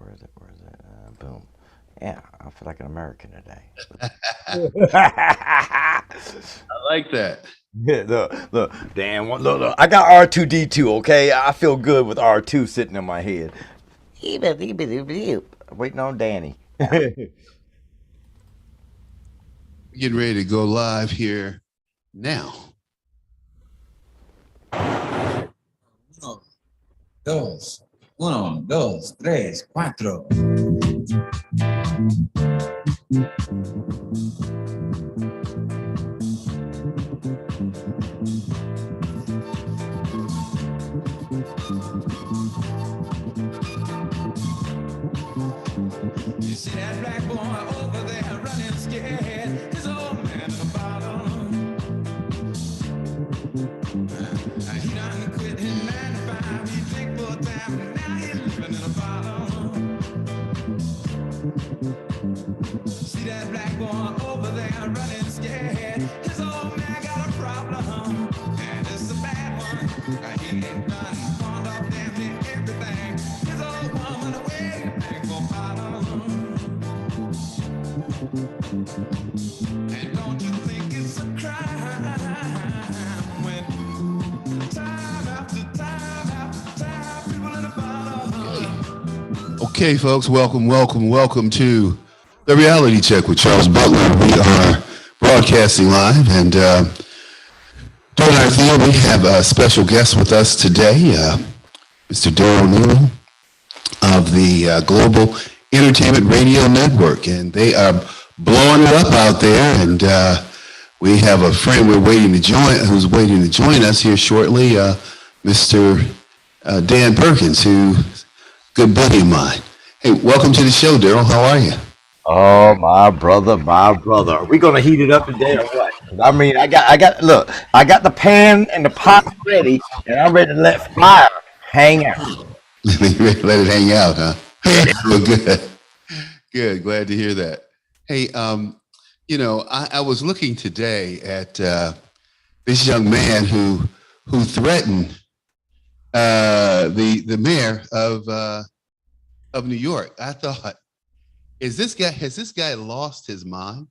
Where is it? Where is it? Boom. Yeah, I feel like an American today. I like that. Yeah, look, damn, look. I got R2D2. Okay, I feel good with R2 sitting in my head. Waiting on Danny. Getting ready to go live here now. Uno, dos, uno, dos, tres, cuatro. You see that black boy over there running scared? His old man in the bottom. He done quit his 9 to 5. He drink full time, and now he's living in a bottle. See that black boy over there running scared? His old man got a problem, and it's a bad one. He ain't done pawned off damn near everything. His old woman away for bottom. And don't you think it's a crime when time after time after time people in the bottom? Okay, folks, welcome to the Reality Check with Charles Butler. We are broadcasting live, and during our theme, we have a special guest with us today, Mr. Daryl Newell of the Global Entertainment Radio Network, and they are blowing it up out there. And we have a friend who's waiting to join us here shortly, Mr. Dan Perkins, who's a good buddy of mine. Hey, welcome to the show, Daryl. How are you? Oh, my brother, my brother. Are we gonna heat it up today or what? 'Cause I mean, look, I got the pan and the pot ready, and I'm ready to let fire hang out. Let it hang out, huh? Well, good. Glad to hear that. Hey, I was looking today at this young man who threatened the mayor of New York. I thought, has this guy lost his mind?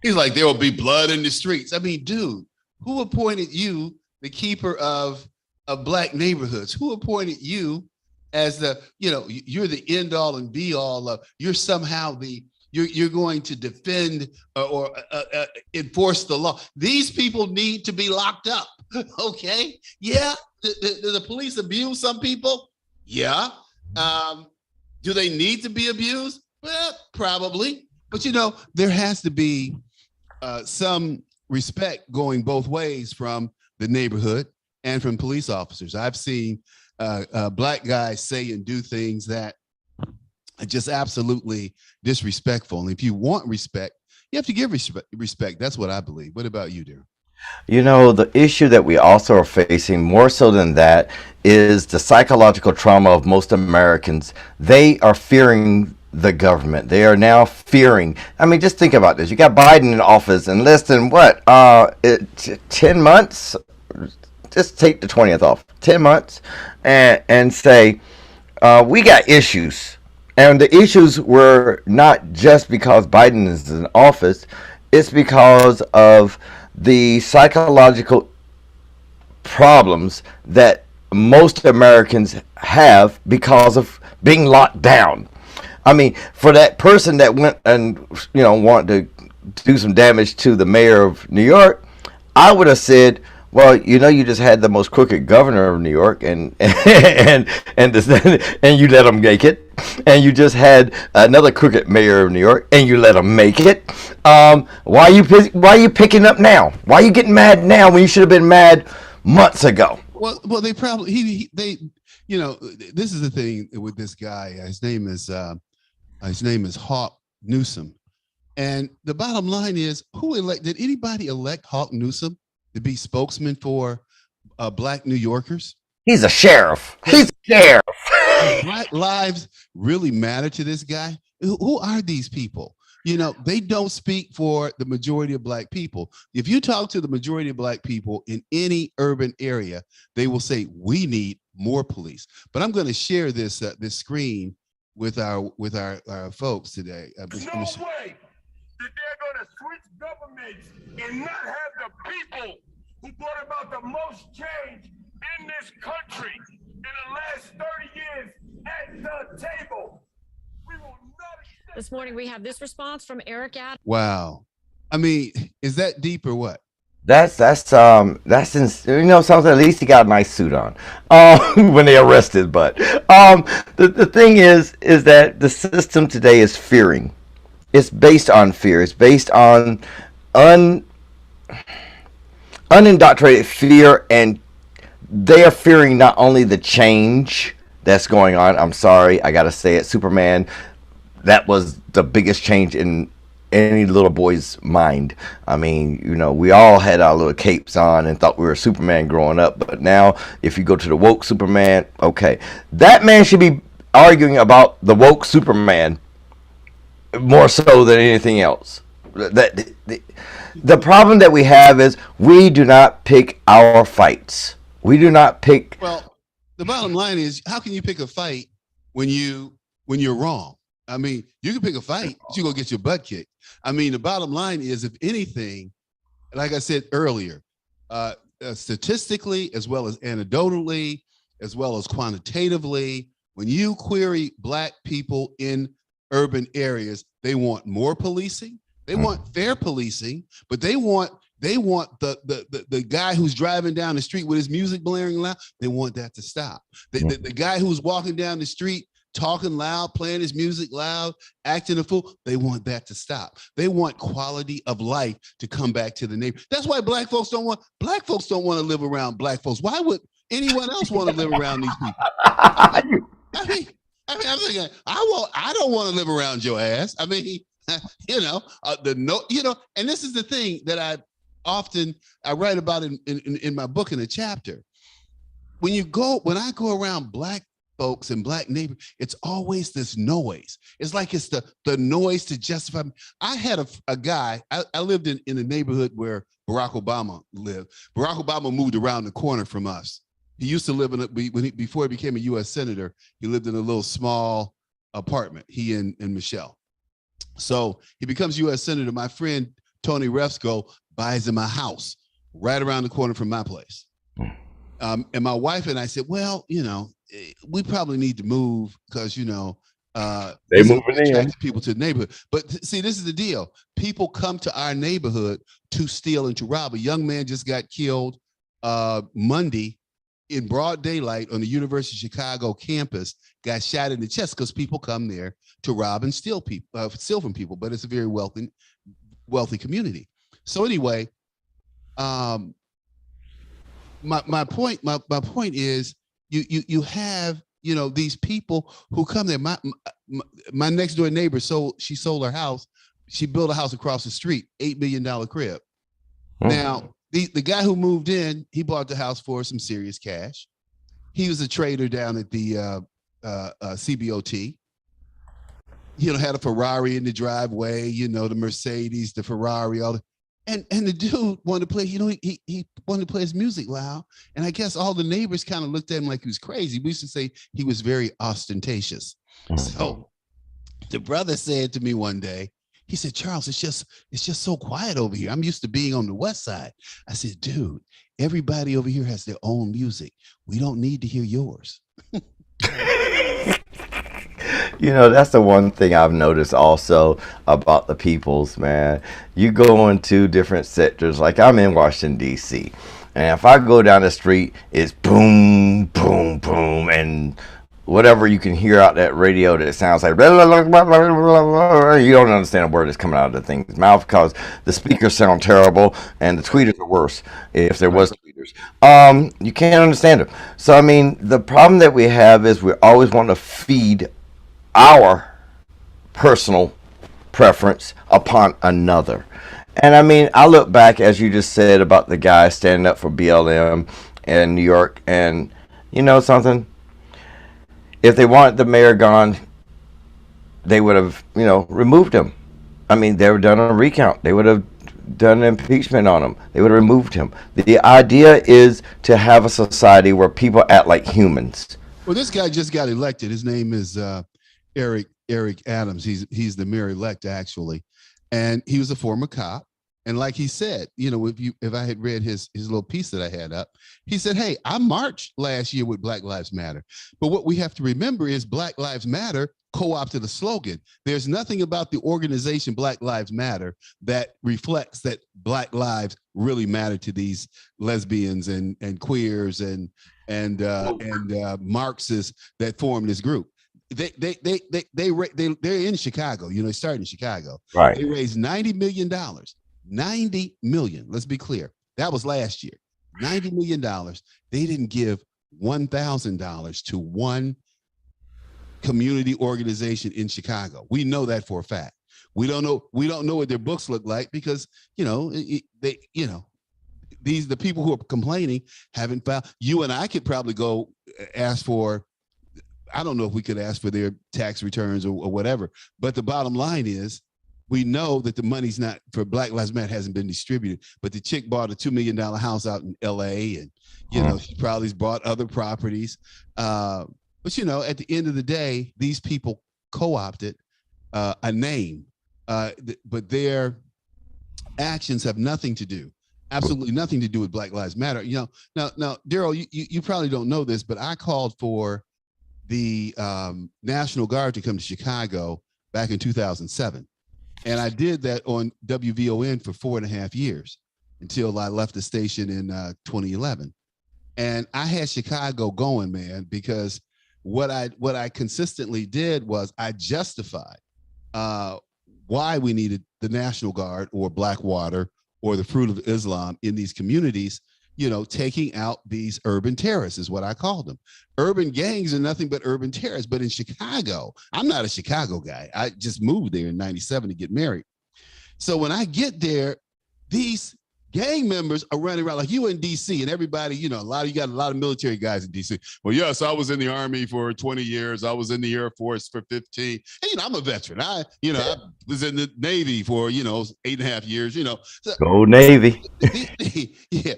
He's like, there will be blood in the streets. I mean, dude, who appointed you the keeper of black neighborhoods? Who appointed you as you're the end all and be all of, you're somehow you're going to defend or enforce the law. These people need to be locked up. Okay. Yeah. Do the police abuse some people? Yeah. Do they need to be abused? Well, probably. But there has to be some respect going both ways from the neighborhood and from police officers. I've seen black guys say and do things that are just absolutely disrespectful. And if you want respect, you have to give respect. That's what I believe. What about you, dear? The issue that we also are facing, more so than that, is the psychological trauma of most Americans. They are fearing the government. They are now fearing. I mean, just think about this. You got Biden in office in less than 10 months? Just take the 20th off. 10 months and say, we got issues. And the issues were not just because Biden is in office. It's because of the psychological problems that most Americans have because of being locked down. I mean, for that person that went and wanted to do some damage to the mayor of New York, I would have said, well, you just had the most crooked governor of New York, and and you let him make it, and you just had another crooked mayor of New York, and you let him make it. Why are you picking up now? Why are you getting mad now when you should have been mad months ago? Well, they probably this is the thing with this guy. His name is Hawk Newsom, and the bottom line is, did anybody elect Hawk Newsom to be spokesman for black New Yorkers? He's a sheriff. He's a sheriff. Black lives really matter to this guy. Who are these people? They don't speak for the majority of black people. If you talk to the majority of black people in any urban area, they will say, we need more police. But I'm going to share this this screen with our folks today. There's no way that they're going to switch governments and not have the people who brought about the most change in this country in the last 30 years at the table. We will not accept. This morning, we have this response from Eric Adams. Wow. I mean, is that deep or what? That's something. At least he got a nice suit on when they arrested. But the thing is that the system today is fearing. It's based on fear. It's based on unindoctrinated fear, and they are fearing not only the change that's going on. I'm sorry, I gotta say it. Superman, that was the biggest change in any little boy's mind. I mean, we all had our little capes on and thought we were Superman growing up, but now if you go to the woke Superman, okay, that man should be arguing about the woke Superman more so than anything else. The problem that we have is we do not pick our fights. We do not pick. Well, the bottom line is, how can you pick a fight when you're wrong? I mean, you can pick a fight, but you're going to get your butt kicked. I mean, the bottom line is, if anything, like I said earlier, statistically, as well as anecdotally, as well as quantitatively, when you query Black people in urban areas, they want more policing. They want fair policing, but they want the guy who's driving down the street with his music blaring loud. They want that to stop. The guy who's walking down the street talking loud, playing his music loud, acting a fool, they want that to stop. They want quality of life to come back to the neighborhood. That's why Black folks don't want to live around Black folks. Why would anyone else want to live around these people? I mean, I'm thinking, I don't want to live around your ass. I mean, and this is the thing that I write about in my book in a chapter. When I go around Black folks and Black neighbors, it's always this noise. It's like it's the noise to justify. I had a guy, I lived in a neighborhood where Barack Obama lived. Barack Obama moved around the corner from us. He used to live before he became a U.S. Senator, he lived in a little small apartment, he and Michelle. So he becomes U.S. Senator. My friend Tony Refsco buys him a house right around the corner from my place. And my wife and I said, well, we probably need to move because, they moving in. People to the neighborhood. But see, this is the deal. People come to our neighborhood to steal and to rob. A young man just got killed Monday in broad daylight on the University of Chicago campus, got shot in the chest because people come there to rob and steal from people. But it's a very wealthy community. So anyway, my point is, you have these people who come there. My next door neighbor she sold her house. She built a house across the street, $8 million crib. Now the guy who moved in, he bought the house for some serious cash. He was a trader down at the CBOT. Had a Ferrari in the driveway. The Mercedes, the Ferrari, all the. And the dude wanted to play, he wanted to play his music loud. And I guess all the neighbors kind of looked at him like he was crazy. We used to say he was very ostentatious. So the brother said to me one day, he said, Charles, it's just so quiet over here. I'm used to being on the West Side. I said, dude, everybody over here has their own music. We don't need to hear yours. That's the one thing I've noticed also about the peoples, man. You go into different sectors, like I'm in Washington, D.C., and if I go down the street, it's boom, boom, boom, and whatever you can hear out that radio that sounds like blah, blah, blah, blah, blah, blah, blah, you don't understand a word that's coming out of the thing's mouth because the speakers sound terrible and the tweeters are worse, if there was tweeters. You can't understand them. So, I mean, the problem that we have is we always want to feed our personal preference upon another. And I mean, I look back, as you just said, about the guy standing up for BLM in New York, and something, if they wanted the mayor gone, they would have removed him. I mean, they would have done a recount. They would have done an impeachment on him. They would have removed him. The idea is to have a society where people act like humans. Well, this guy just got elected. His name is Eric Adams. He's the mayor elect actually, and he was a former cop. And like he said, if I had read his little piece that I had up, he said, "Hey, I marched last year with Black Lives Matter." But what we have to remember is Black Lives Matter co-opted a slogan. There's nothing about the organization Black Lives Matter that reflects that Black lives really matter to these lesbians and queers and Marxists that form this group. They're in Chicago. They started in Chicago. Right. They raised $90 million. 90 million. Let's be clear. That was last year. $90 million. They didn't give $1,000 to one community organization in Chicago. We know that for a fact. We don't know what their books look like because, the people who are complaining haven't found. You and I could probably go ask for, I don't know if we could ask for their tax returns or whatever, but the bottom line is we know that the money's not for Black Lives Matter hasn't been distributed, but the chick bought a $2 million house out in LA and, she probably bought other properties. But, at the end of the day, these people co-opted a name, but their actions have nothing to do, absolutely nothing to do with Black Lives Matter. Now, Daryl, you probably don't know this, but I called for the National Guard to come to Chicago back in 2007. And I did that on WVON for 4.5 years until I left the station in 2011. And I had Chicago going, man, because what I consistently did was I justified why we needed the National Guard or Blackwater or the Fruit of Islam in these communities, taking out these urban terrorists is what I called them. Urban gangs are nothing but urban terrorists. But in Chicago, I'm not a Chicago guy. I just moved there in 97 to get married. So when I get there, these gang members are running around like you in DC and everybody, you got a lot of military guys in DC. Well, yes, I was in the Army for 20 years. I was in the Air Force for 15. And, I'm a veteran. I was in the Navy for, 8.5 years, So, Go Navy. Yeah.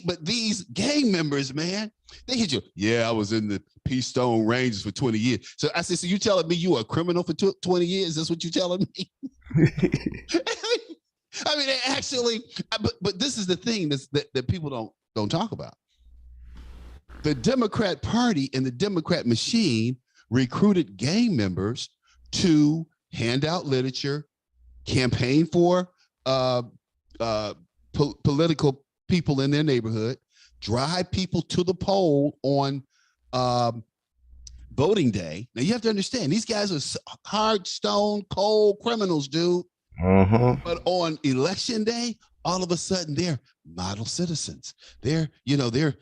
But these gang members, man, they hit you. Yeah, I was in the Peastone Rangers for 20 years. So I said, so you telling me you were a criminal for 20 years? That's what you telling me? I mean, actually, but this is the thing that people don't talk about. The Democrat Party and the Democrat machine recruited gang members to hand out literature, campaign for political people in their neighborhood, drive people to the poll on voting day. Now, you have to understand, these guys are hard, stone, cold criminals, dude. Mm-hmm. But on election day, all of a sudden they're model citizens. They're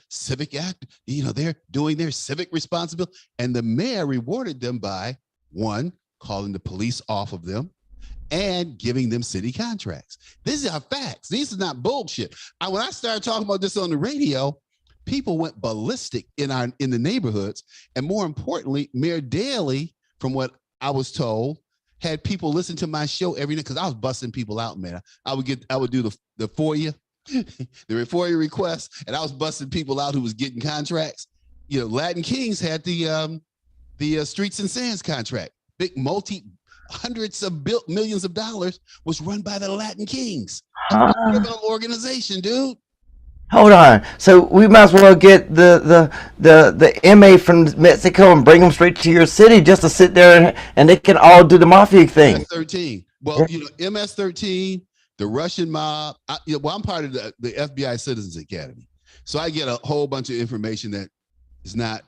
civic act. They're doing their civic responsibility. And the mayor rewarded them by, one, calling the police off of them and giving them city contracts. These are facts. These are not bullshit. When I started talking about this on the radio, people went ballistic in the neighborhoods. And more importantly, Mayor Daley, from what I was told, had people listen to my show every night because I was busting people out, man. I would do the FOIA, the FOIA requests, and I was busting people out who was getting contracts. Latin Kings had the Streets and Sands contract. Big hundreds of millions of dollars was run by the Latin Kings. A criminal organization, dude. Hold on. So we might as well get the MA from Mexico and bring them straight to your city just to sit there and they can all do the mafia thing. MS-13. Well, MS-13, the Russian mob. I'm part of the FBI Citizens Academy, so I get a whole bunch of information that is not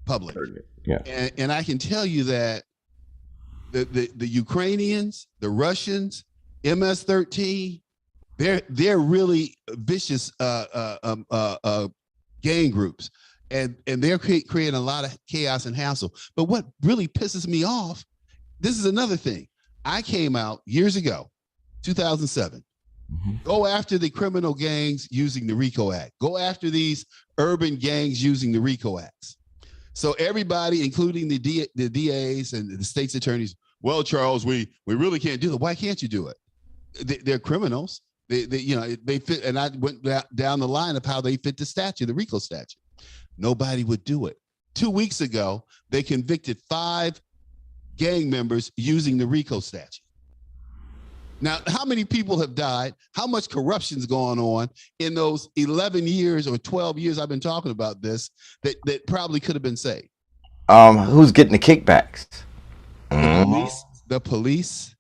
public. Yeah. And I can tell you that the Ukrainians, the Russians, MS-13. They're really vicious gang groups, and they're creating a lot of chaos and hassle. But what really pisses me off, this is another thing. I came out years ago, 2007. Mm-hmm. Go after the criminal gangs using the RICO Act. Go after these urban gangs using the RICO Acts. So everybody, including the DAs and the state's attorneys, well, Charles, we really can't do it. Why can't you do it? they're criminals. They fit, and I went down the line of how they fit the statute, the RICO statute. Nobody would do it. 2 weeks ago, they convicted 5 gang members using the RICO statute. Now, how many people have died? How much corruption's going on in those 11 years or 12 years I've been talking about this that probably could have been saved? Who's getting the kickbacks? The police,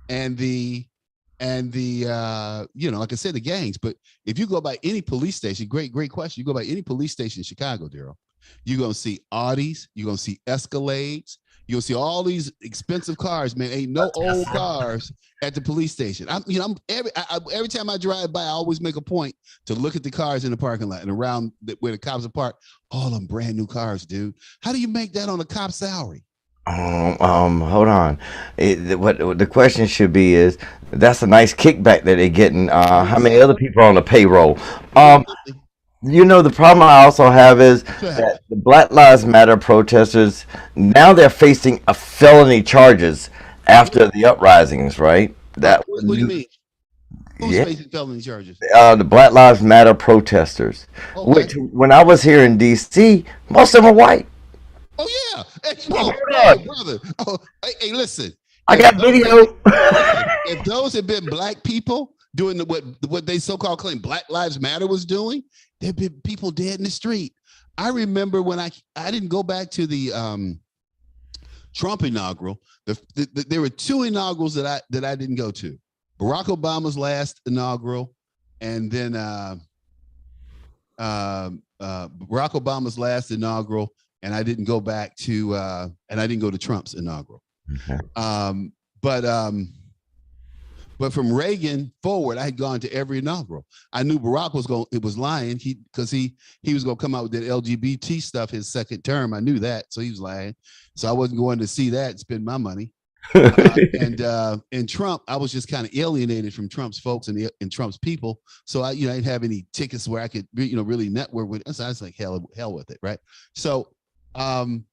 and the like I said, the gangs. But if you go by any police station, great question. You go by any police station in Chicago, Daryl, you're gonna see Audis, you're gonna see Escalades, you'll see all these expensive cars. Man, ain't no old cars at the police station. Every time I drive by, I always make a point to look at the cars in the parking lot and around where the cops are parked. All them brand new cars, dude. How do you make that on a cop's salary? Hold on. What the question should be is, that's a nice kickback that they're getting. How many other people are on the payroll? The problem I also have is that the Black Lives Matter protesters, now they're facing a felony charges after the uprisings, right? What do you mean? Who's facing felony charges? The Black Lives Matter protesters, which when I was here in DC, most of them are white. Oh yeah, hey, brother. Oh, hey, listen. I got video. If those had been black people doing what they so-called claim Black Lives Matter was doing, there'd been people dead in the street. I remember when I didn't go back to the Trump inaugural. There were 2 inaugurals that I didn't go to. Barack Obama's last inaugural, and then Barack Obama's last inaugural. And I didn't go back to, and I didn't go to Trump's inaugural. Okay. But from Reagan forward, I had gone to every inaugural. I knew Barack was lying because he was going to come out with that LGBT stuff his second term. I knew that, so he was lying. So I wasn't going to see that and spend my money. And Trump, I was just kind of alienated from Trump's folks and Trump's people. So I didn't have any tickets where I could, really network with. So I was like, hell with it, right? So. That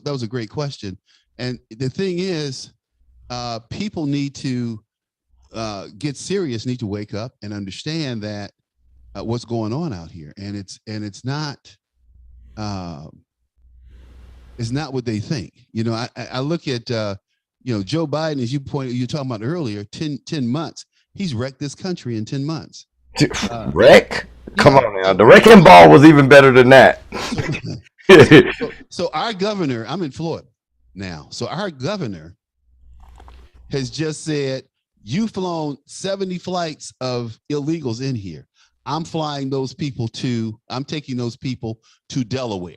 was a great question. And the thing is, people need to get serious, need to wake up and understand that what's going on out here. And it's not what they think. I look at, Joe Biden, as you talking about earlier, 10 months, he's wrecked this country in 10 months. Wreck? Come on now. The wrecking ball was even better than that. So our governor, I'm in Florida now. So our governor has just said, you've flown 70 flights of illegals in here. I'm taking those people to Delaware.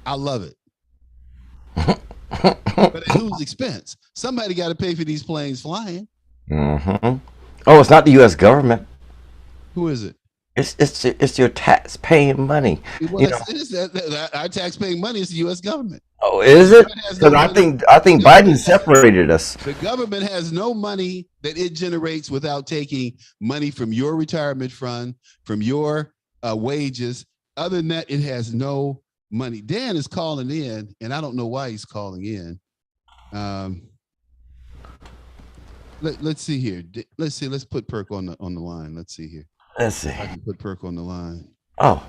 I love it. But at whose expense? Somebody got to pay for these planes flying. Mm-hmm. Oh, it's not the U.S. government. Who is it? It's your tax-paying money. Well, our tax-paying money is the U.S. government. Oh, is it? Because I think Biden separated us. The government has no money that it generates without taking money from your retirement fund, from your wages. Other than that, it has no money. Dan is calling in, and I don't know why he's calling in. Let's see here. Let's put Perk on the line. Let's see here. Let's see. I can put Perk on the line. Oh.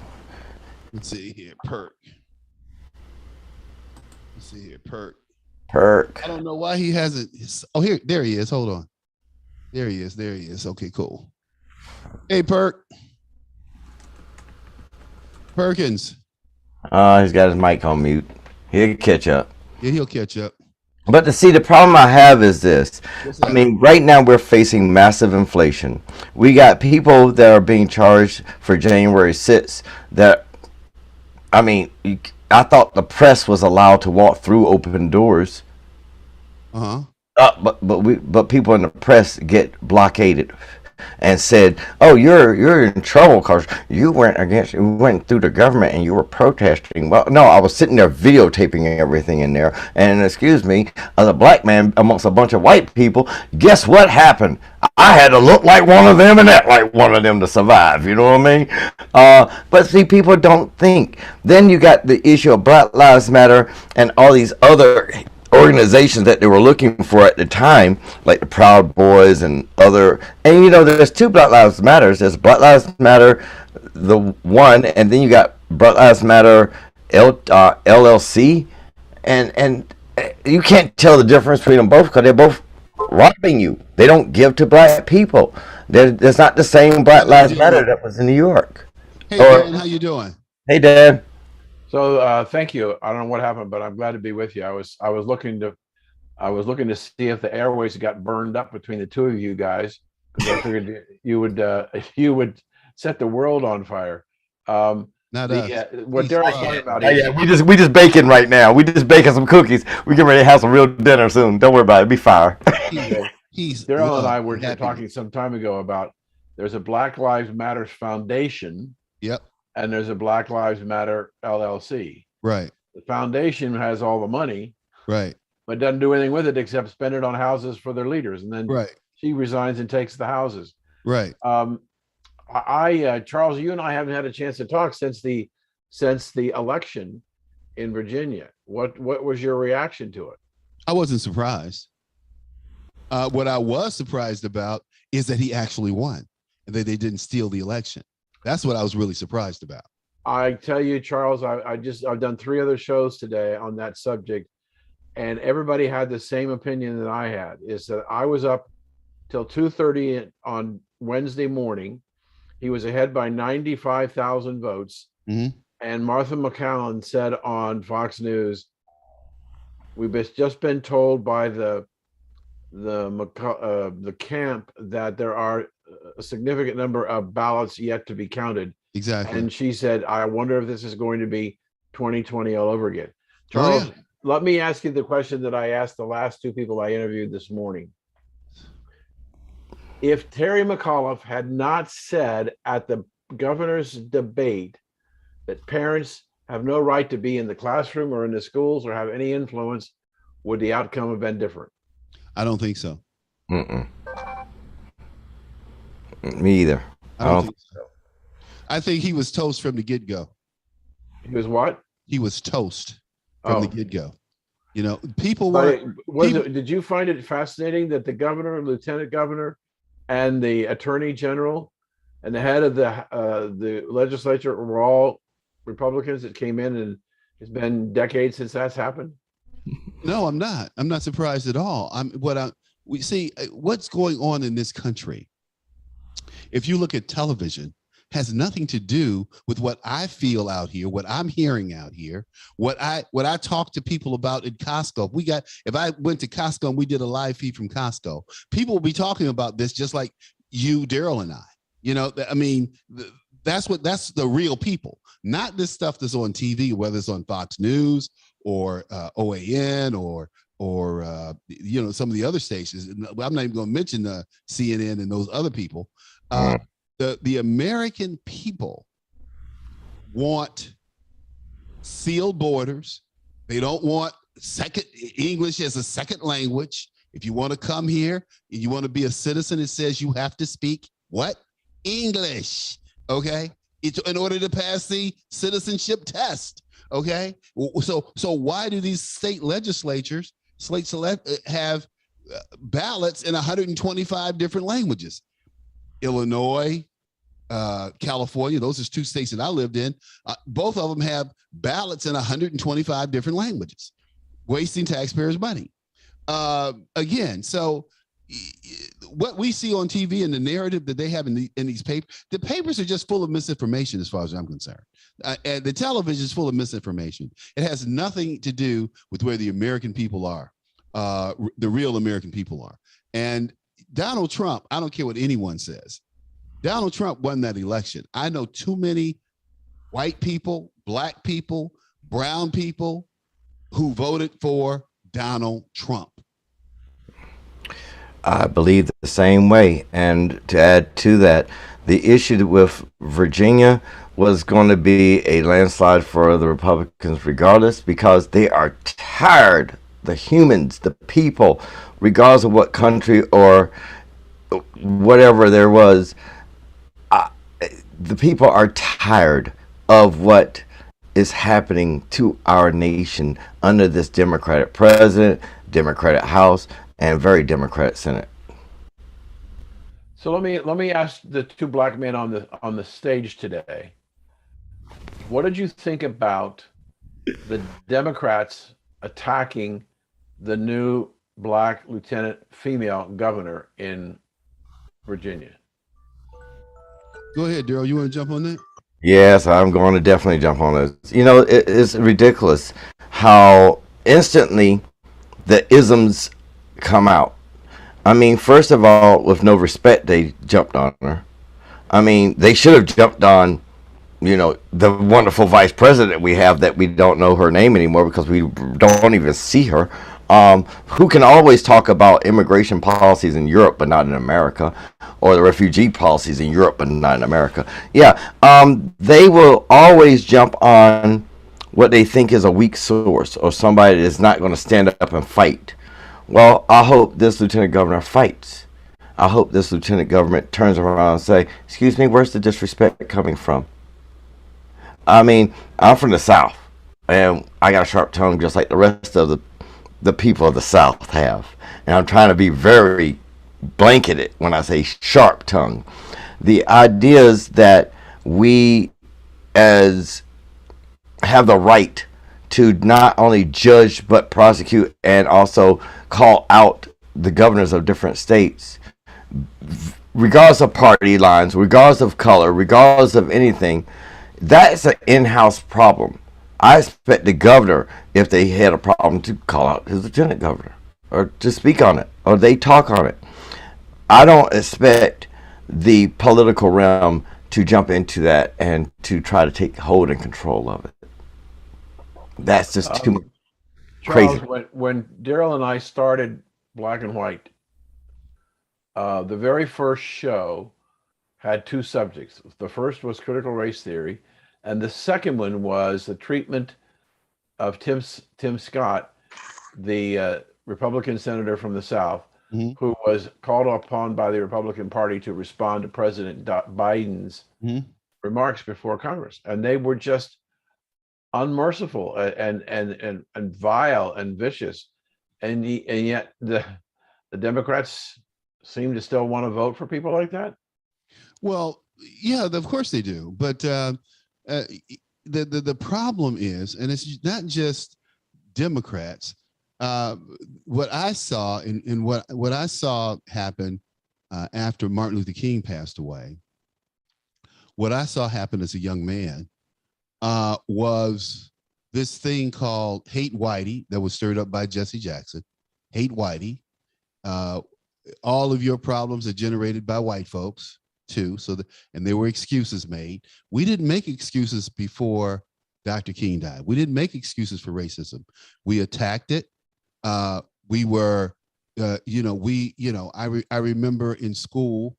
Let's see here. Perk. Let's see here. Perk. I don't know why he hasn't. Oh, there he is. Hold on. There he is. Okay, cool. Hey, Perk. Perkins. He's got his mic on mute. He'll catch up. Yeah, he'll catch up. But the problem I have is this. I mean, right now we're facing massive inflation. We got people that are being charged for January 6th that, I mean, I thought the press was allowed to walk through open doors. But people in the press get blockaded and said, "Oh, you're in trouble because you went through the government and you were protesting." Well, no, I was sitting there videotaping everything in there. And excuse me, as a black man amongst a bunch of white people, guess what happened? I had to look like one of them and act like one of them to survive. You know what I mean? But see, people don't think. Then you got the issue of Black Lives Matter and all these other organizations that they were looking for at the time, like the Proud Boys and other. And there's two Black Lives Matters. There's Black Lives Matter, the one, and then you got Black Lives Matter LLC, and you can't tell the difference between them both because they're both robbing you. They don't give to black people. There's not the same Black Lives Matter that was in New York. Hey, Dan, how you doing? Hey, Dad. So thank you. I don't know what happened, but I'm glad to be with you. I was looking to see if the airways got burned up between the two of you guys, because I figured you would set the world on fire. Not us. What Daryl's talking about Yeah, we just baking right now. We just baking some cookies. We get ready to have some real dinner soon. Don't worry about it. It'll be fire. Daryl and I were talking some time ago about there's a Black Lives Matter Foundation. Yep. And there's a Black Lives Matter LLC. Right. The foundation has all the money. Right. But doesn't do anything with it except spend it on houses for their leaders. And then she resigns and takes the houses. Right. Charles, you and I haven't had a chance to talk since the election in Virginia. What was your reaction to it? I wasn't surprised. What I was surprised about is that he actually won and that they didn't steal the election. That's what I was really surprised about. I tell you, Charles, I've done 3 other shows today on that subject, and everybody had the same opinion that I had, is that I was up till 2:30 on Wednesday morning. He was ahead by 95,000 votes. Mm-hmm. And Martha McCallum said on Fox News, we've just been told by the camp that there are a significant number of ballots yet to be counted. Exactly. And she said, I wonder if this is going to be 2020 all over again. Charles, let me ask you the question that I asked the last 2 people I interviewed this morning. If Terry McAuliffe had not said at the governor's debate that parents have no right to be in the classroom or in the schools or have any influence, would the outcome have been different? I don't think so. Mm-mm. Me either. I don't think so. I think he was toast from the get-go. He was what? He was toast from the get-go. People were. Did you find it fascinating that the governor, lieutenant governor, and the attorney general and the head of the legislature were all Republicans that came in, and it's been decades since that's happened? No, I'm not. I'm not surprised at all. We see what's going on in this country. If you look at television, has nothing to do with what I feel out here, what I'm hearing out here, what I talk to people about in Costco. If I went to Costco and we did a live feed from Costco, people will be talking about this just like you, Daryl, and I. That's the real people, not this stuff that's on TV, whether it's on Fox News or OAN or some of the other stations. I'm not even going to mention the CNN and those other people. The American people want sealed borders. They don't want English as a second language. If you want to come here and you want to be a citizen, it says you have to speak what? English. Okay. In order to pass the citizenship test. Okay. So why do these state legislatures have ballots in 125 different languages? Illinois, California, those are 2 states that I lived in. Both of them have ballots in 125 different languages, wasting taxpayers' money. Again, so what we see on TV and the narrative that they have in these papers, the papers are just full of misinformation as far as I'm concerned. And the television is full of misinformation. It has nothing to do with where the American people are, the real American people are. And Donald Trump, I don't care what anyone says, Donald Trump won that election. I know too many white people, black people, brown people who voted for Donald Trump. I believe the same way. And to add to that, the issue with Virginia was going to be a landslide for the Republicans regardless, because they are tired, the humans, the people, regardless of what country or whatever there was, the people are tired of what is happening to our nation under this Democratic president, Democratic House, and very Democratic Senate. So let me ask the two black men on the stage today. What did you think about the Democrats attacking the new black lieutenant female governor in Virginia? Go ahead, Daryl. You want to jump on that? Yes, I'm going to definitely jump on this. You know, it's ridiculous how instantly the isms come out. I mean, first of all, with no respect, they jumped on her. I mean, they should have jumped on, you know, the wonderful vice president we have that we don't know her name anymore because we don't even see her. Who can always talk about immigration policies in Europe but not in America, or the refugee policies in Europe but not in America. Yeah, they will always jump on what they think is a weak source or somebody that's not going to stand up and fight. Well, I hope this lieutenant governor fights. I hope this lieutenant government turns around and say, excuse me, where's the disrespect coming from? I mean, I'm from the South, and I got a sharp tongue just like the rest of the people of the South have. And I'm trying to be very blanketed when I say sharp tongue. The idea is that we as have the right to not only judge but prosecute and also call out the governors of different states, regardless of party lines, regardless of color, regardless of anything. That's an in-house problem. I expect the governor, if they had a problem, to call out his lieutenant governor or to speak on it, or they talk on it. I don't expect the political realm to jump into that and to try to take hold and control of it. That's just too much. Charles, Crazy. when Daryl and I started Black and White, the very first show had two subjects. The first was critical race theory, and the second one was the treatment of Tim Scott, the Republican senator from the South, Mhm. who was called upon by the Republican Party to respond to President Biden's Mhm. remarks before Congress, and they were just unmerciful and vile and vicious, and yet the Democrats seem to still want to vote for people like that. Well, yeah, of course they do. But the problem is, and it's not just Democrats. What I saw and what I saw happen after Martin Luther King passed away, what I saw happen as a young man was this thing called hate whitey that was stirred up by Jesse Jackson. Hate whitey. All of your problems are generated by white folks too. And there were excuses made. We didn't make excuses before Dr. King died. We didn't make excuses for racism. We attacked it. We were, I remember in school,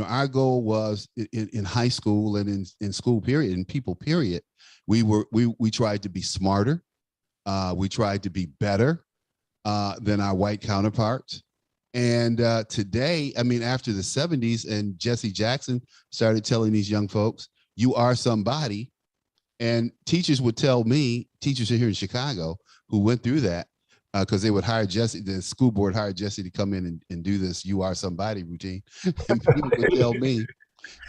our goal was in high school and in school period, in people period, we tried to be smarter. We tried to be better than our white counterparts. And today, I mean, after the 70s and Jesse Jackson started telling these young folks, you are somebody. And teachers would tell me, teachers here in Chicago who went through that, because they would hire Jesse, the school board hired Jesse to come in and do this you are somebody routine. And people would tell me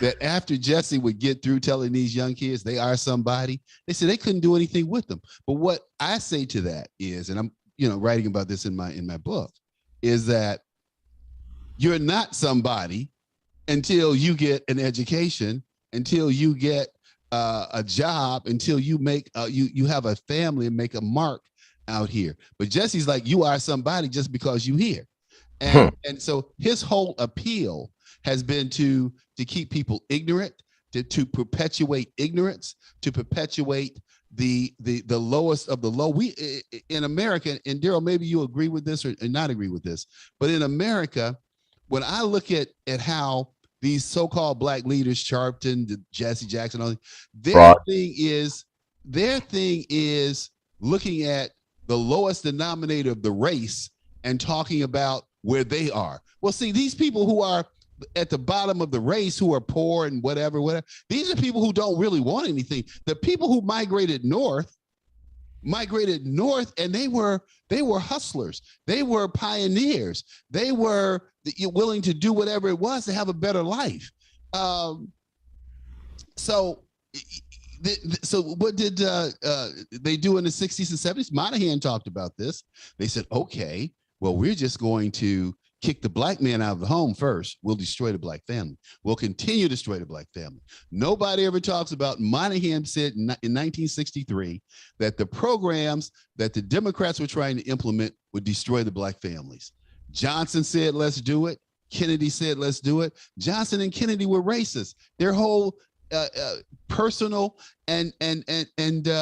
that after Jesse would get through telling these young kids they are somebody, they said they couldn't do anything with them. But what I say to that is, and I'm writing about this in my book, is that you're not somebody until you get an education, until you get a job, until you make you have a family and make a mark out here. But Jesse's like, you are somebody just because you here. And so his whole appeal has been to keep people ignorant, to perpetuate ignorance, to perpetuate the lowest of the low. We in America, and Daryl, maybe you agree with this or not agree with this, but in America, when I look at how these so-called black leaders, Sharpton, Jesse Jackson, all their thing is looking at the lowest denominator of the race and talking about where they are. Well, see, these people who are at the bottom of the race who are poor and whatever. These are people who don't really want anything. The people who migrated north, and they were hustlers. They were pioneers. They were willing to do whatever it was to have a better life. So what did they do in the 60s and 70s? Monahan talked about this. They said, okay, well, we're just going to kick the black man out of the home first. We'll destroy the black family. We'll continue to destroy the black family. Nobody ever talks about, Monahan said in 1963 that the programs that the Democrats were trying to implement would destroy the black families. Johnson said, let's do it. Kennedy said, let's do it. Johnson and Kennedy were racist. Their whole personal and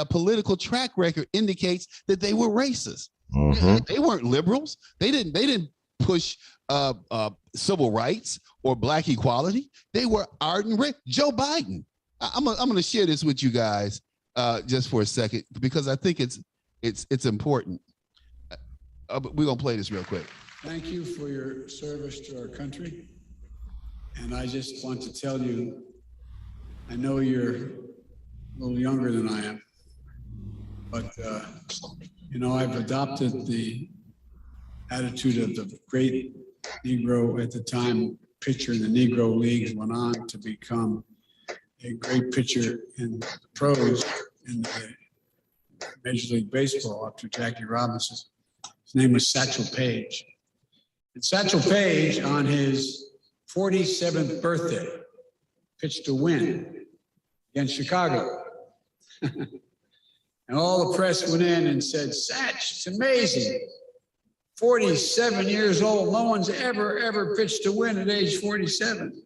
political track record indicates that they were racist. Mm-hmm. They weren't liberals. They didn't push civil rights or black equality. They were ardent. Joe Biden. I'm going to share this with you guys just for a second because I think it's important. We're going to play this real quick. Thank you for your service to our country. And I just want to tell you, I know you're a little younger than I am, but I've adopted the attitude of the great Negro at the time, pitcher in the Negro Leagues, went on to become a great pitcher in the pros in the Major League Baseball after Jackie Robinson. His name was Satchel Paige. And Satchel Paige, on his 47th birthday, pitched to win against Chicago. And all the press went in and said, Satch, it's amazing. 47 years old, no one's ever pitched to win at age 47.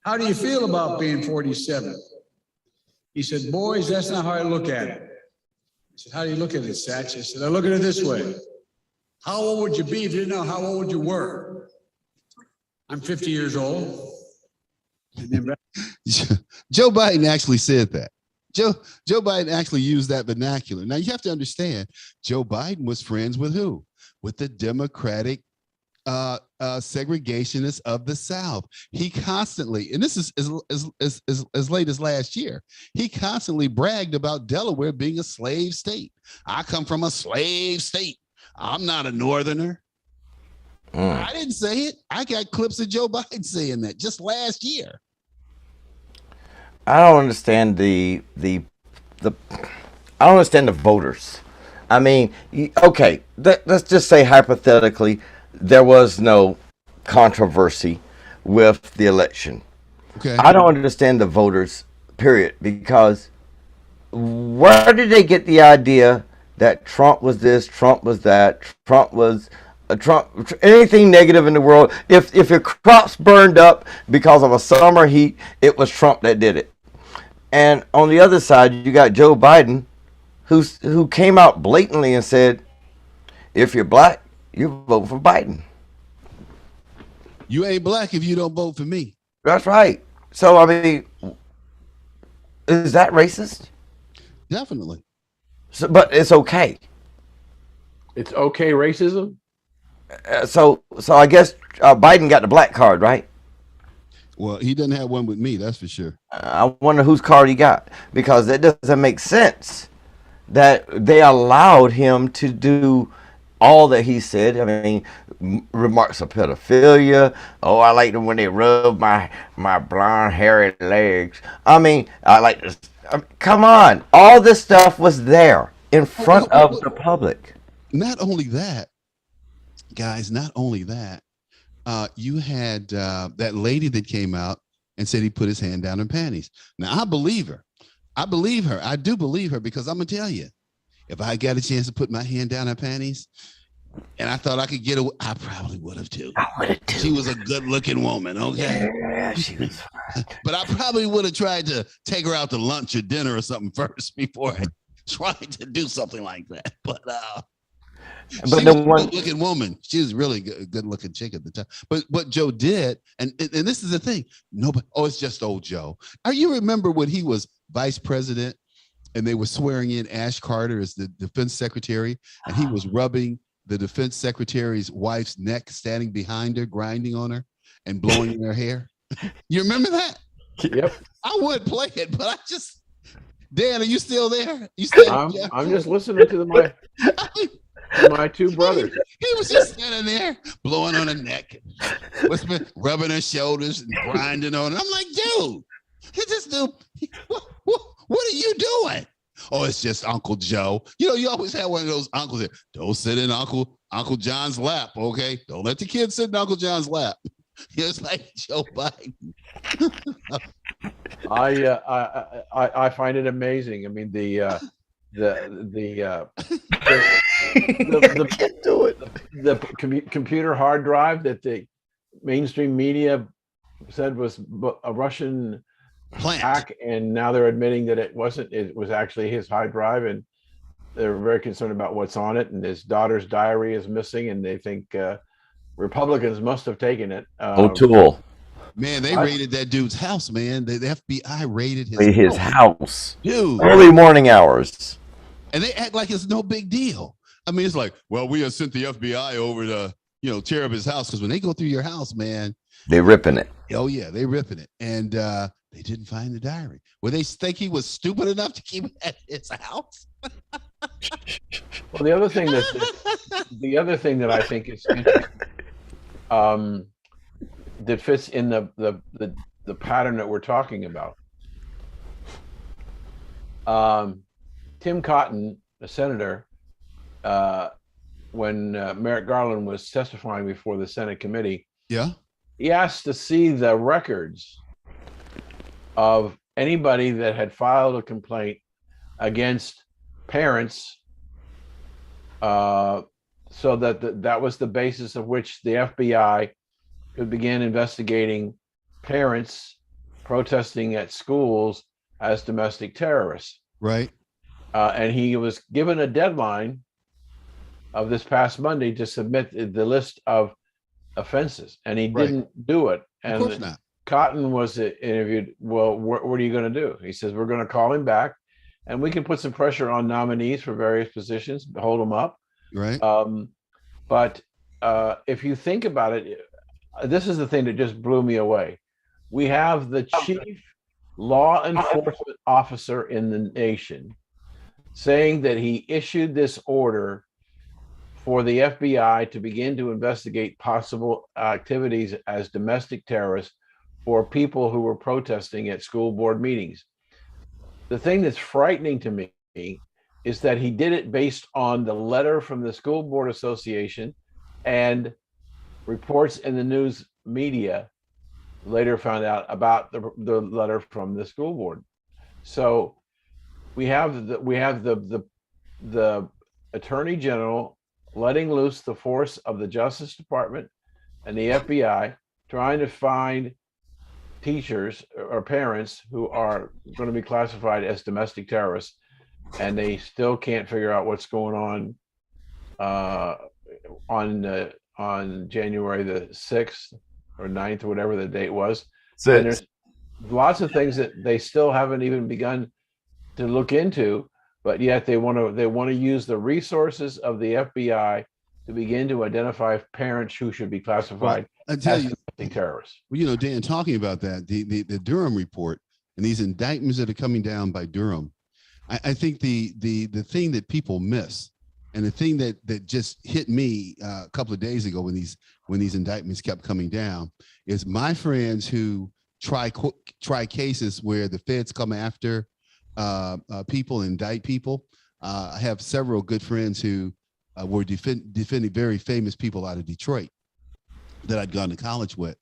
How do you feel about being 47? He said, boys, that's not how I look at it. I said, how do you look at it, Satch? I said, I look at it this way. How old would you be if you didn't know how old you were? I'm 50 years old. And then Joe Biden actually said that. Joe Biden actually used that vernacular. Now you have to understand, Joe Biden was friends with who? With the Democratic segregationists of the South. He constantly, and this is as late as last year, he constantly bragged about Delaware being a slave state. I come from a slave state. I'm not a Northerner. I didn't say it. I got clips of Joe Biden saying that just last year. I don't understand I don't understand the voters. I mean, okay, let's just say hypothetically there was no controversy with the election. Okay. I don't understand the voters, period, because where did they get the idea that Trump was this, Trump was that, Trump was anything negative in the world? If your crops burned up because of a summer heat, it was Trump that did it. And on the other side, you got Joe Biden, who came out blatantly and said, if you're black, you vote for Biden. You ain't black if you don't vote for me. That's right. So, I mean, is that racist? Definitely. So, but it's okay. It's okay racism? So I guess Biden got the black card, right? Well, he doesn't have one with me, that's for sure. I wonder whose card he got, because it doesn't make sense that they allowed him to do all that he said. I mean, remarks of pedophilia. Oh, I like them when they rub my blonde, hairy legs. I mean, I like this. Come on. All this stuff was there in front of the public. Not only that, guys, not only that, you had that lady that came out and said he put his hand down her panties. Now, I believe her. I do believe her, because I'm going to tell you, if I got a chance to put my hand down her panties and I thought I could get away, I probably would have too. I would have too. She was a good looking woman, okay? Yeah, she was. But I probably would have tried to take her out to lunch or dinner or something first before I tried to do something like that. But she was a good-looking woman. She was really good-looking chick at the time. But what Joe did, and this is the thing, nobody. Oh, it's just old Joe. You remember when he was vice president, and they were swearing in Ash Carter as the defense secretary, and he was rubbing the defense secretary's wife's neck, standing behind her, grinding on her, and blowing in their hair? You remember that? Yep. I would play it, but I just, Dan, are you still there? You still? I'm just listening to my two brothers. He was just standing there blowing on her neck, whispering, rubbing her shoulders and grinding on it. I'm like, dude, this dude, what are you doing? Oh, it's just Uncle Joe. You know, you always have one of those uncles that don't sit in Uncle John's lap, okay? Don't let the kids sit in Uncle John's lap. It's like Joe Biden. I find it amazing. I mean, the Can't do it. the computer hard drive that the mainstream media said was a Russian Plant. hack, and now they're admitting that it wasn't. It was actually his hard drive, and they're very concerned about what's on it. And his daughter's diary is missing, and they think Republicans must have taken it. O'Toole. Man, they raided that dude's house, man. The FBI raided His house. Dude. Early morning hours. And they act like it's no big deal. I mean, it's like, well, we have sent the FBI over to, tear up his house. Because when they go through your house, man. They ripping it. Oh, yeah, they ripping it. And they didn't find the diary. Well, they think he was stupid enough to keep it at his house? Well, the other thing that I think is interesting, that fits in the pattern that we're talking about. Tim Cotton, the senator, when Merrick Garland was testifying before the Senate committee, Yeah. he asked to see the records of anybody that had filed a complaint against parents, so that that was the basis of which the FBI could begin investigating parents protesting at schools as domestic terrorists. Right. And he was given a deadline of this past Monday to submit the list of offenses, and he didn't do it. And Of course not. Cotton was interviewed. Well, what are you going to do? He says, we're going to call him back, and we can put some pressure on nominees for various positions, hold them up. Right. But if you think about it, this is the thing that just blew me away. We have the chief law enforcement officer in the nation saying that he issued this order for the FBI to begin to investigate possible activities as domestic terrorists for people who were protesting at school board meetings. The thing that's frightening to me is that he did it based on the letter from the School Board Association and reports in the news media later found out about the letter from the school board. So we have the Attorney General letting loose the force of the Justice Department and the FBI trying to find teachers or parents who are going to be classified as domestic terrorists, and they still can't figure out what's going on January the 6th or 9th or whatever the date was. And there's lots of things that they still haven't even begun to look into, but yet they want to use the resources of the FBI to begin to identify parents who should be classified as domestic terrorists. Well, Dan, talking about that, the Durham report and these indictments that are coming down by Durham, I think the thing that people miss, and the thing that just hit me a couple of days ago when these indictments kept coming down, is my friends who try cases where the feds come after people, indict people. I have several good friends who were defending very famous people out of Detroit that I'd gone to college with.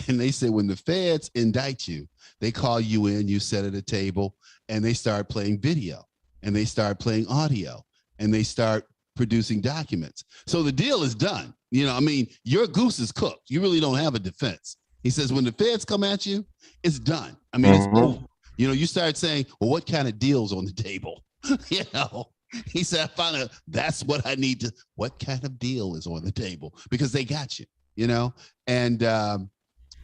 And they said, when the feds indict you, they call you in, you sit at a table, and they start playing video, and they start playing audio, and they start producing documents. So the deal is done. Your goose is cooked. You really don't have a defense. He says, when the feds come at you, it's done. It's over. You start saying, well, what kind of deal's on the table? He said, that's what I need to, what kind of deal is on the table? Because they got you, and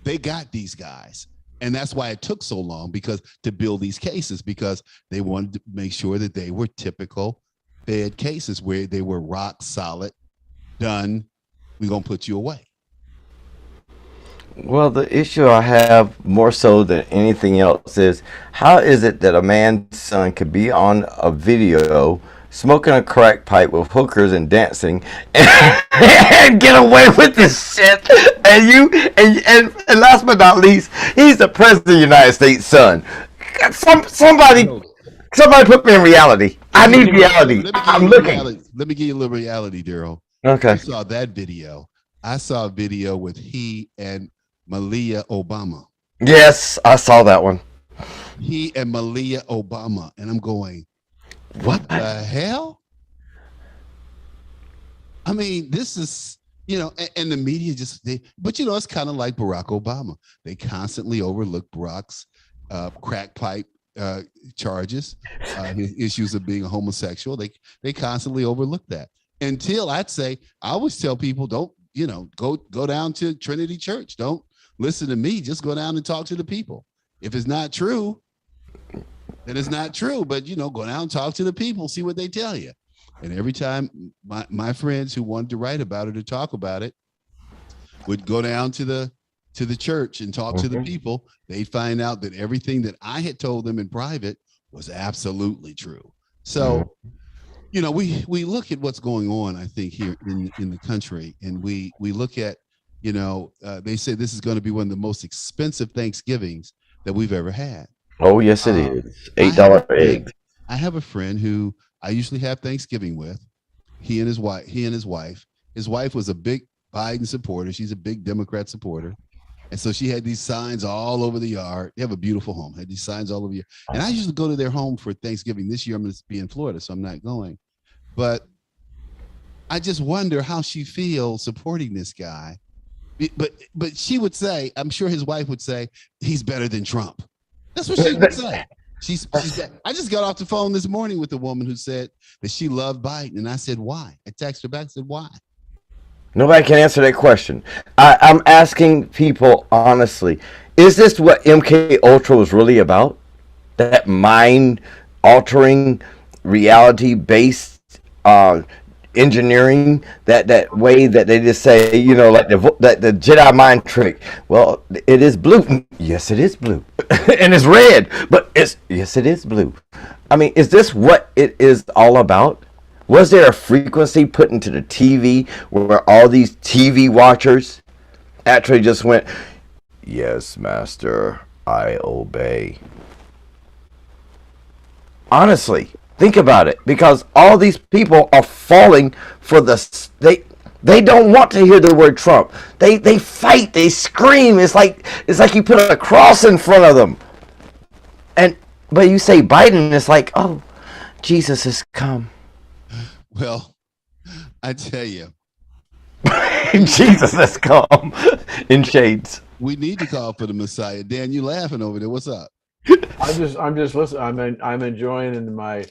they got these guys. And that's why it took so long, to build these cases, because they wanted to make sure that they were typical Fed cases where they were rock solid, done, we're going to put you away. Well, the issue I have more so than anything else is how is it that a man's son could be on a video smoking a crack pipe with hookers and dancing and get away with this shit? And and last but not least, he's the president of the United States, son. Somebody, somebody put me in reality. I need reality. Let me give I'm you looking. reality. Let me give you a little reality, Daryl. Okay. You saw that video. I saw a video with he and Malia Obama. Yes, I saw that one. He and Malia Obama. And I'm going, What? what the hell? I mean, this is, and the media but it's kind of like Barack Obama. They constantly overlook Barack's crack pipe charges, his issues of being a homosexual. They constantly overlook that until I always tell people, don't, go down to Trinity Church. Don't listen to me. Just go down and talk to the people. If it's not true, then it's not true. But, go down and talk to the people, see what they tell you. And every time my friends who wanted to write about it or talk about it would go down to the church and talk to the people, they'd find out that everything that I had told them in private was absolutely true. So, we look at what's going on, I think, here in the country, and we look at, they say this is going to be one of the most expensive Thanksgivings that we've ever had. Oh, yes, it is. $8 eggs. I have a friend who I usually have Thanksgiving with. He and his wife. His wife was a big Biden supporter. She's a big Democrat supporter. And so she had these signs all over the yard. They have a beautiful home. Had these signs all over the yard. And I usually go to their home for Thanksgiving. This year I'm going to be in Florida, so I'm not going. But I just wonder how she feels supporting this guy. But she would say, I'm sure his wife would say, he's better than Trump. That's what she would say. I just got off the phone this morning with a woman who said that she loved Biden. And I said, why? I texted her back and said, why? Nobody can answer that question. I'm asking people honestly, is this what MK Ultra was really about? That mind altering, reality based engineering, that way that they just say, like the Jedi mind trick. Well, it is blue. Yes, it is blue. And it's red, but yes, it is blue. I mean, is this what it is all about? Was there a frequency put into the TV where all these TV watchers actually just went, yes, master, I obey? Honestly, think about it, because all these people are falling for they don't want to hear the word Trump. They fight, they scream. It's like you put a cross in front of them. But you say Biden, it's like, oh, Jesus has come. Well, I tell you, Jesus has come in shades. we need to call for the Messiah. Dan, you laughing over there? What's up? I'm just listening. I'm enjoying my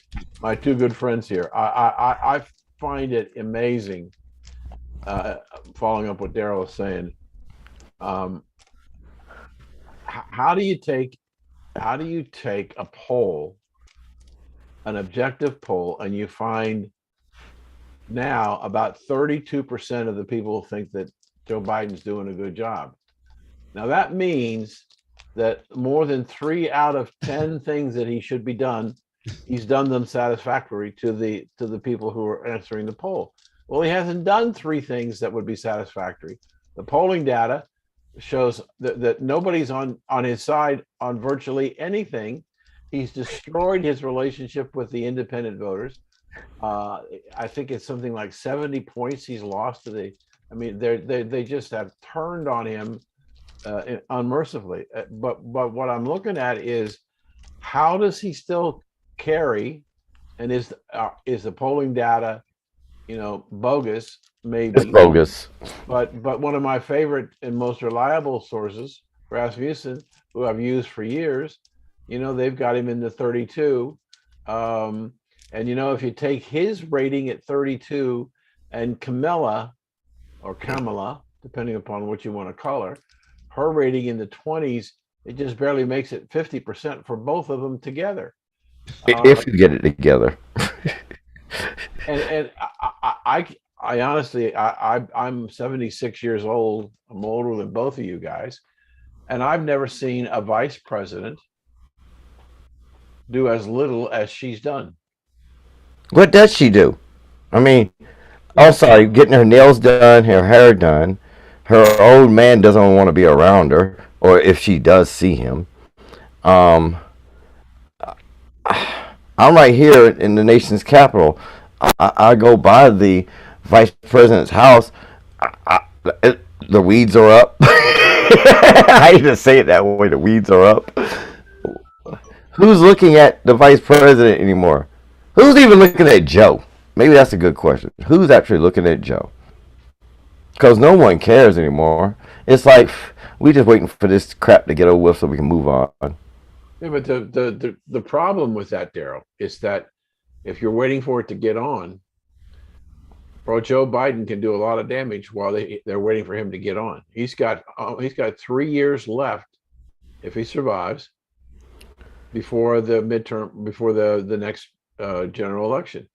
two good friends here. I find it amazing. Following up what Daryl was saying, how do you take a poll, an objective poll, and you find now about 32% of the people think that Joe Biden's doing a good job. Now that means that more than 3 out of 10 things that he should be done, he's done them satisfactory to the people who are answering the poll. Well, he hasn't done 3 things that would be satisfactory. The polling data shows that nobody's on his side on virtually anything. He's destroyed his relationship with the independent voters. I think it's something like 70 points he's lost to the. I mean, they just have turned on him unmercifully. But what I'm looking at is how does he still carry, and is the polling data, bogus? Maybe it's bogus. But one of my favorite and most reliable sources, Rasmussen, who I've used for years, they've got him in the 32. And if you take his rating at 32 and Kamala, depending upon what you want to call her rating in the 20s, it just barely makes it 50% for both of them together. If you get it together. And I honestly, I'm 76 years old. I'm older than both of you guys, and I've never seen a vice president do as little as she's done. What does she do? I mean, oh, Well, sorry, getting her nails done, her hair done. Her old man doesn't want to be around her, or if she does see him. Um, I'm right here in the nation's capital. I go by the vice president's house. The weeds are up. I hate to say it that way. The weeds are up. Who's looking at the vice president anymore? Who's even looking at Joe? Maybe that's a good question. Who's actually looking at Joe? Because no one cares anymore. It's like we just waiting for this crap to get over with so we can move on. yeah, but the problem with that, Daryl, is that if you're waiting for it to get on, bro, Joe Biden can do a lot of damage while they're waiting for him to get on. He's got 3 years left if he survives before the midterm, before the next general election.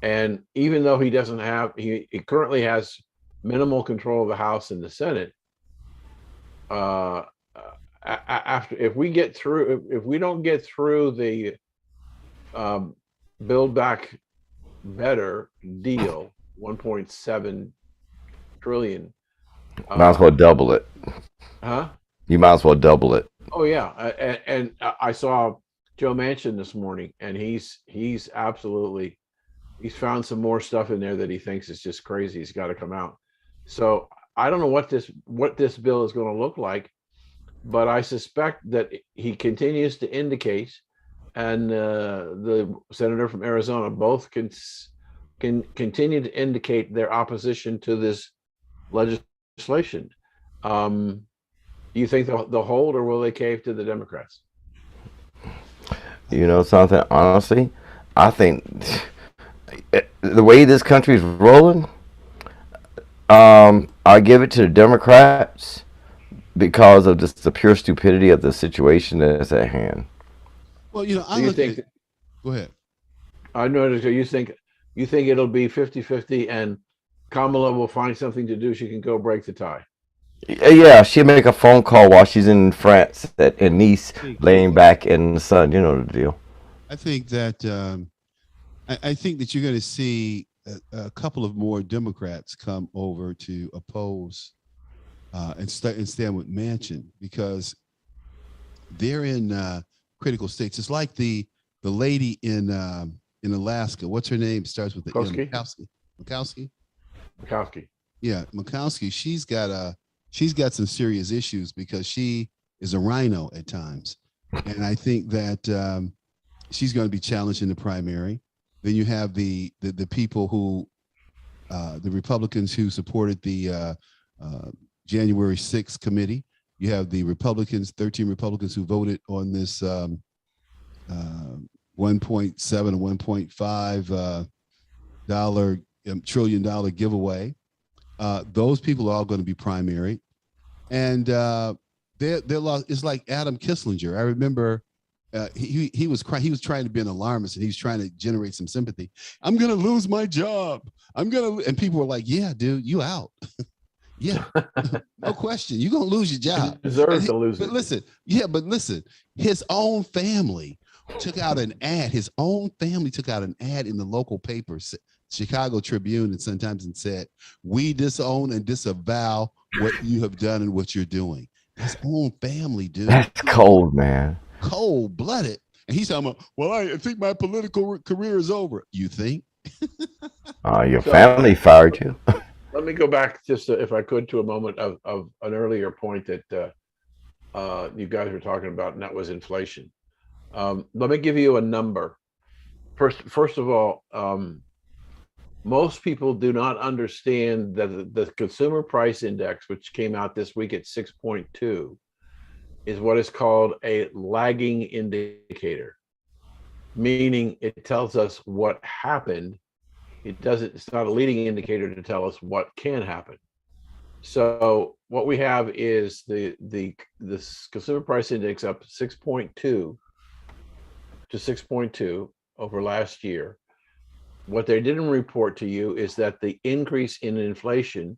And even though he doesn't have, he currently has minimal control of the House and the Senate. After, if we get through, if we don't get through the um, Build Back Better deal, 1.7 trillion. Might as well double it. Huh? You might as well double it. Oh yeah, and I saw Joe Manchin this morning, and he's absolutely, he's found some more stuff in there that he thinks is just crazy. He's got to come out. So I don't know what this bill is going to look like, but I suspect that he continues to indicate, and the senator from Arizona both can continue to indicate their opposition to this legislation. Do you think they'll hold, or will they cave to the Democrats? You know something? Honestly, I think the way this country's rolling, I give it to the Democrats because of just the pure stupidity of the situation that's at hand. Well, you know, I Do you look think? at. Go ahead. I noticed you think it'll be 50-50, and Kamala will find something to do. She can go break the tie. Yeah, she'll make a phone call while she's in France in Nice, laying back in the sun. You know the deal. I think that I think that you're going to see a couple of more Democrats come over to oppose and stand with Manchin, because they're in critical states. It's like the lady in Alaska. What's her name? Starts with the M. Murkowski. Murkowski. Yeah, Murkowski. She's got some serious issues because she is a rhino at times, and I think that she's going to be challenged in the primary. Then you have the people who, the Republicans who supported the January 6th committee. You have the Republicans, 13 Republicans who voted on this 1.7 or 1.5 trillion giveaway. Those people are all going to be primary, and they're lost. It's like Adam Kisslinger. I remember he was crying. He was trying to be an alarmist, and he was trying to generate some sympathy. I'm going to lose my job. And people were like, "Yeah, dude, you out." Yeah, no question. You're going to lose your job. You deserve to lose but it. listen, his own family took out an ad. His own family took out an ad in the local papers, Chicago Tribune and Sun-Times, and said, "We disown and disavow what you have done and what you're doing." His own family, dude. That's cold, man. Cold-blooded. And he's talking about, "Well, I think my political career is over." You think? Your family fired you. Let me go back just, if I could, to a moment of an earlier point that you guys were talking about, and that was inflation. Let me give you a number. First of all, most people do not understand that the consumer price index, which came out this week at 6.2, is what is called a lagging indicator, meaning it tells us what happened. It's not a leading indicator to tell us what can happen. So what we have is this consumer price index up 6.2 to 6.2 over last year. What they didn't report to you is that the increase in inflation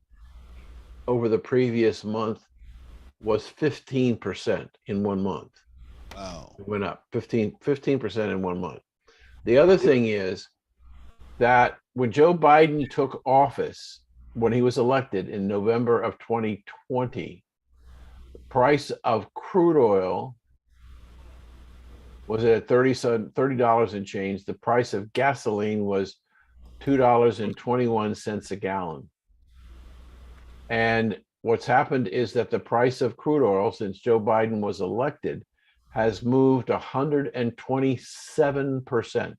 over the previous month was 15% in 1 month. Wow. It went up 15% in 1 month. The other thing is that when Joe Biden took office, when he was elected in November of 2020, the price of crude oil was at $30 and change. The price of gasoline was $2.21 a gallon. And what's happened is that the price of crude oil since Joe Biden was elected has moved 127%.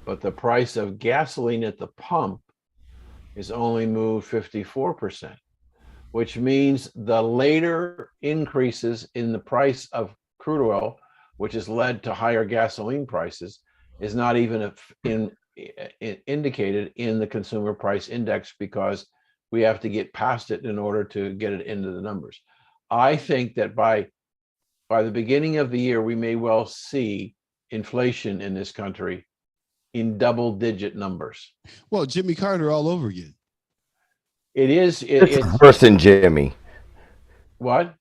But the price of gasoline at the pump is only moved 54%, which means the later increases in the price of crude oil, which has led to higher gasoline prices, is not even indicated in the consumer price index because we have to get past it in order to get it into the numbers. I think that by the beginning of the year, we may well see inflation in this country in double-digit numbers. Well, Jimmy Carter all over again. It is. It's worse than Jimmy. What?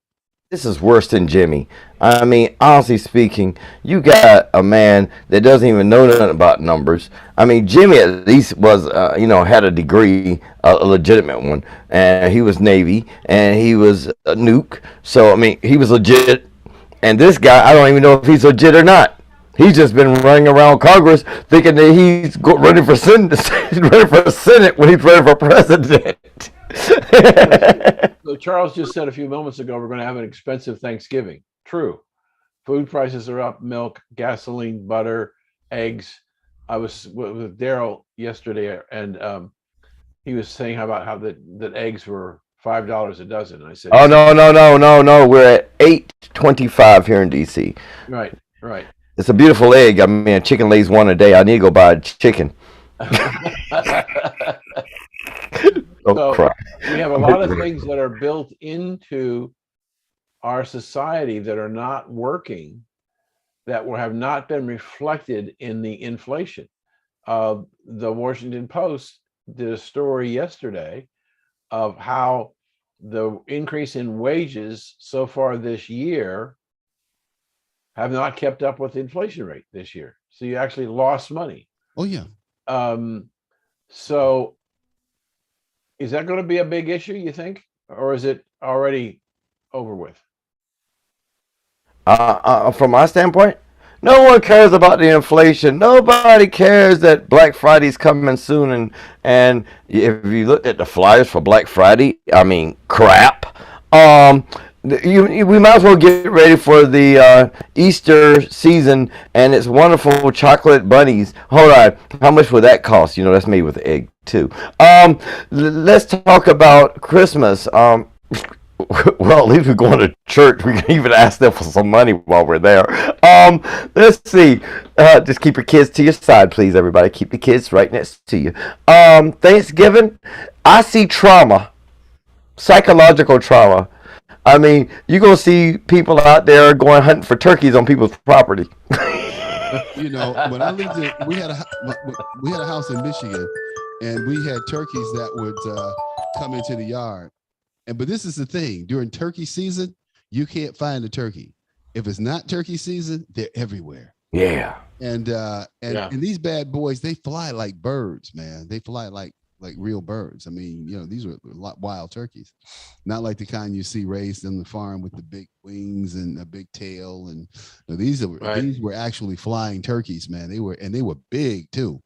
This is worse than Jimmy. I mean, honestly speaking, you got a man that doesn't even know nothing about numbers. I mean, Jimmy at least was, had a degree, a legitimate one, and he was Navy, and he was a nuke. So, I mean, he was legit. And this guy, I don't even know if he's legit or not. He's just been running around Congress thinking that he's running for Senate, when he's running for president. So Charles just said a few moments ago, we're going to have an expensive Thanksgiving. True. Food prices are up, milk, gasoline, butter, eggs. I was with Daryl yesterday, and he was saying how that eggs were $5 a dozen. And I said, "Oh no! We're at $8.25 here in DC." Right. It's a beautiful egg. I mean, a chicken lays one a day. I need to go buy a chicken. So we have a lot of things that are built into our society that are not working, that have not been reflected in the inflation. The Washington Post did a story yesterday of how the increase in wages so far this year have not kept up with the inflation rate this year. So you actually lost money. Oh, yeah. So is that going to be a big issue, you think? Or is it already over with? From my standpoint, no one cares about the inflation. Nobody cares that Black Friday's coming soon. And if you looked at the flyers for Black Friday, I mean, crap. We might as well get ready for the Easter season and its wonderful chocolate bunnies. Hold on, how much would that cost? That's made with egg too. Let's talk about Christmas. Well, at least we're going to church. We can even ask them for some money while we're there. Let's see. Just keep your kids to your side, please, everybody. Keep the kids right next to you. Thanksgiving, I see trauma, psychological trauma. I mean, you're going to see people out there going hunting for turkeys on people's property. When I lived in, we had a house in Michigan, and we had turkeys that would come into the yard. But this is the thing: during turkey season, you can't find a turkey. If it's not turkey season, they're everywhere. Yeah. And these bad boys, they fly like birds, man. They fly like real birds. I mean, these were wild turkeys, not like the kind you see raised on the farm with the big wings and a big tail. And these were actually flying turkeys, man. They were big too.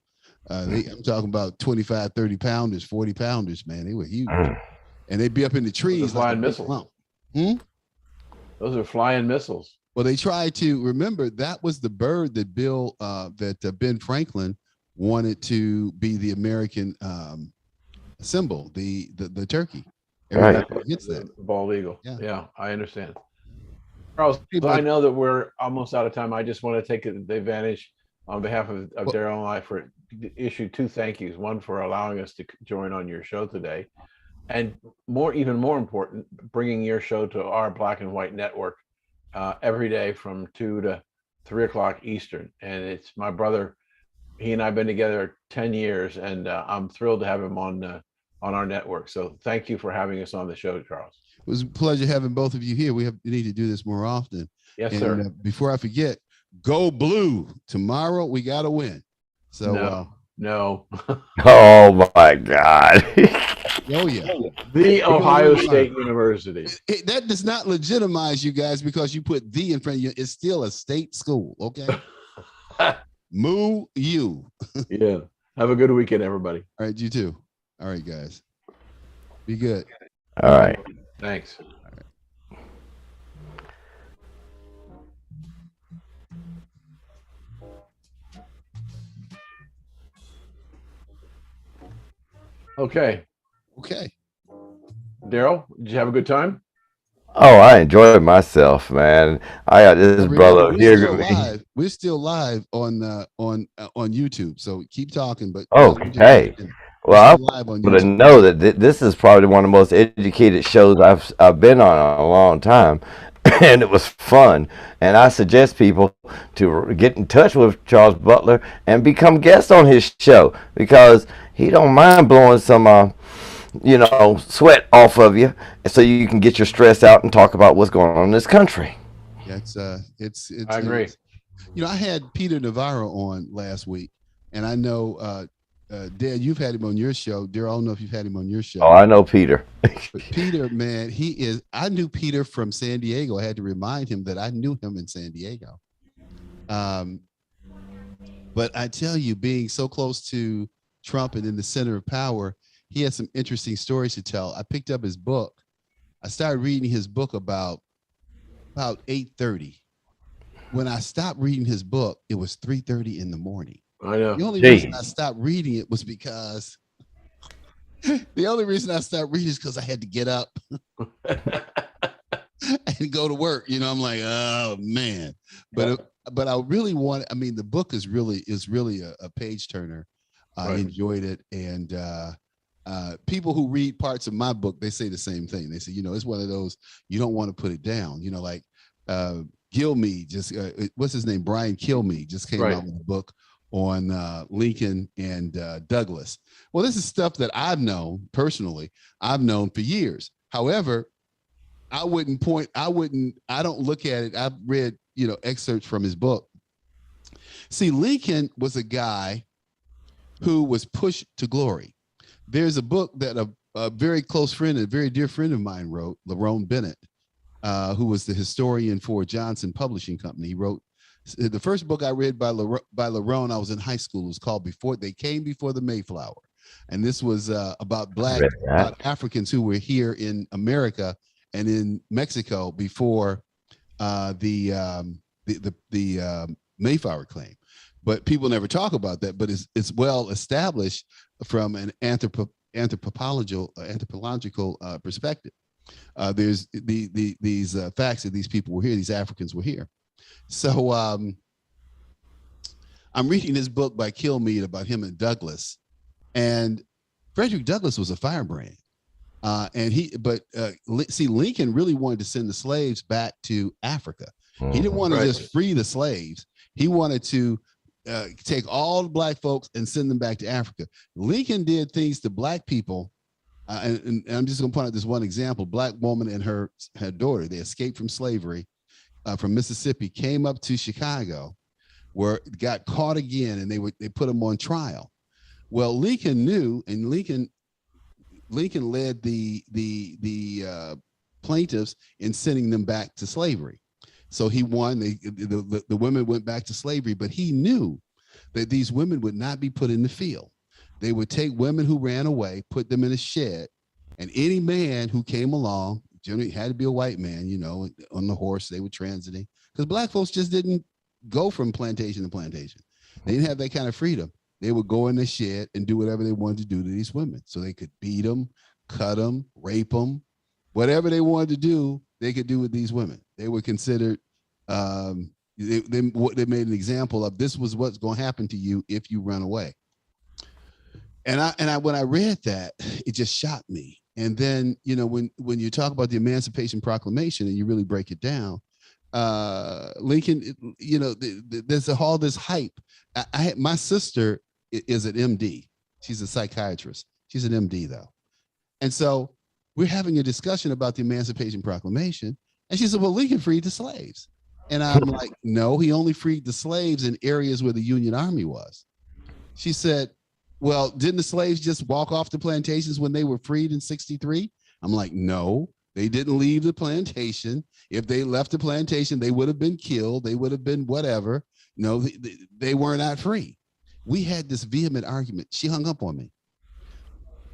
I'm talking about 25, 30 pounders, 40 pounders, man. They were huge. And they'd be up in the trees. Flying missiles. Those are flying missiles. Well, they tried to remember that was the bird that Ben Franklin wanted to be the American symbol, the turkey. Everybody gets that. The bald eagle. Yeah, I understand. Charles, I know that we're almost out of time. I just want to take the advantage on behalf of Daryl and I to issue two thank yous. One for allowing us to join on your show today, and even more important, bringing your show to our Black and White network every day from 2 to 3 o'clock Eastern. And it's my brother He and I have been together 10 years, and I'm thrilled to have him on our network. So thank you for having us on the show, Charles. It was a pleasure having both of you here. We need to do this more often. Yes, and sir. Before I forget, go blue. Tomorrow we got to win. So no. Oh my God. Oh yeah. The Ohio State University. That does not legitimize you guys because you put the in front of you. It's still a state school. Okay. Moo you. Yeah. Have a good weekend, everybody. All right. You too. All right, guys. Be good. All right. Thanks. Okay. Daryl, did you have a good time? Oh, I enjoyed myself, man. I got this brother here. We're still live on YouTube, so keep talking. But okay. Well, I want to know that this is probably one of the most educated shows I've been on a long time, and it was fun. And I suggest people to get in touch with Charles Butler and become guests on his show because he don't mind blowing some sweat off of you, so you can get your stress out and talk about what's going on in this country. Yeah, it's. I agree. I had Peter Navarro on last week, and I know, Dan, you've had him on your show. Daryl, I don't know if you've had him on your show. Oh, I know Peter. But Peter, man, I knew Peter from San Diego. I had to remind him that I knew him in San Diego. But I tell you, being so close to Trump and in the center of power, he has some interesting stories to tell. I picked up his book. I started reading his book about 8:30. When I stopped reading his book, it was 3:30 in the morning. I know. The only reason I stopped reading it was because I had to get up and go to work. I'm like, oh man. But I really the book is really a page turner. I enjoyed it, and people who read parts of my book, they say the same thing. They say, it's one of those you don't want to put it down. Like Gilmeade, what's his name? Brian Kilmeade just came out with a book on Lincoln and Douglas. Well, this is stuff that I've known personally. I've known for years. However, I don't look at it. I've read, excerpts from his book. See, Lincoln was a guy who was pushed to glory. There's a book that a very close friend, a very dear friend of mine wrote, Lerone Bennett, who was the historian for Johnson Publishing Company. He wrote the first book I read by Lerone. I was in high school. It was called Before the Mayflower. And this was about about Africans who were here in America and in Mexico before the Mayflower claim. But people never talk about that. But it's well established from an anthropological perspective. There's these facts that these people were here. These Africans were here. So I'm reading this book by Kilmeade about him and Douglas, and Frederick Douglass was a firebrand. See, Lincoln really wanted to send the slaves back to Africa. He didn't want to just free the slaves. He wanted to take all the black folks and send them back to Africa. Lincoln did things to black people. And I'm just going to point out this one example. Black woman and her daughter, they escaped from slavery from Mississippi, came up to Chicago, got caught again, and they put them on trial. Well, Lincoln knew, and Lincoln led the plaintiffs in sending them back to slavery. So he won. The women went back to slavery, but he knew that these women would not be put in the field. They would take women who ran away, put them in a shed, and any man who came along, generally had to be a white man, on the horse they were transiting, because black folks just didn't go from plantation to plantation. They didn't have that kind of freedom. They would go in the shed and do whatever they wanted to do to these women. So they could beat them, cut them, rape them, whatever they wanted to do, they could do with these women. They were considered, they made an example of, this was what's going to happen to you if you run away. And when I read that, it just shocked me. And then, when you talk about the Emancipation Proclamation and you really break it down, Lincoln, there's all this hype. My sister is an MD. She's a psychiatrist. She's an MD though. And so we're having a discussion about the Emancipation Proclamation. And she said, well, Lincoln freed the slaves. And I'm like, no, he only freed the slaves in areas where the Union Army was. She said, well, didn't the slaves just walk off the plantations when they were freed in 63? I'm like, no, they didn't leave the plantation. If they left the plantation, they would have been killed. They would have been whatever. No, they were not free. We had this vehement argument. She hung up on me.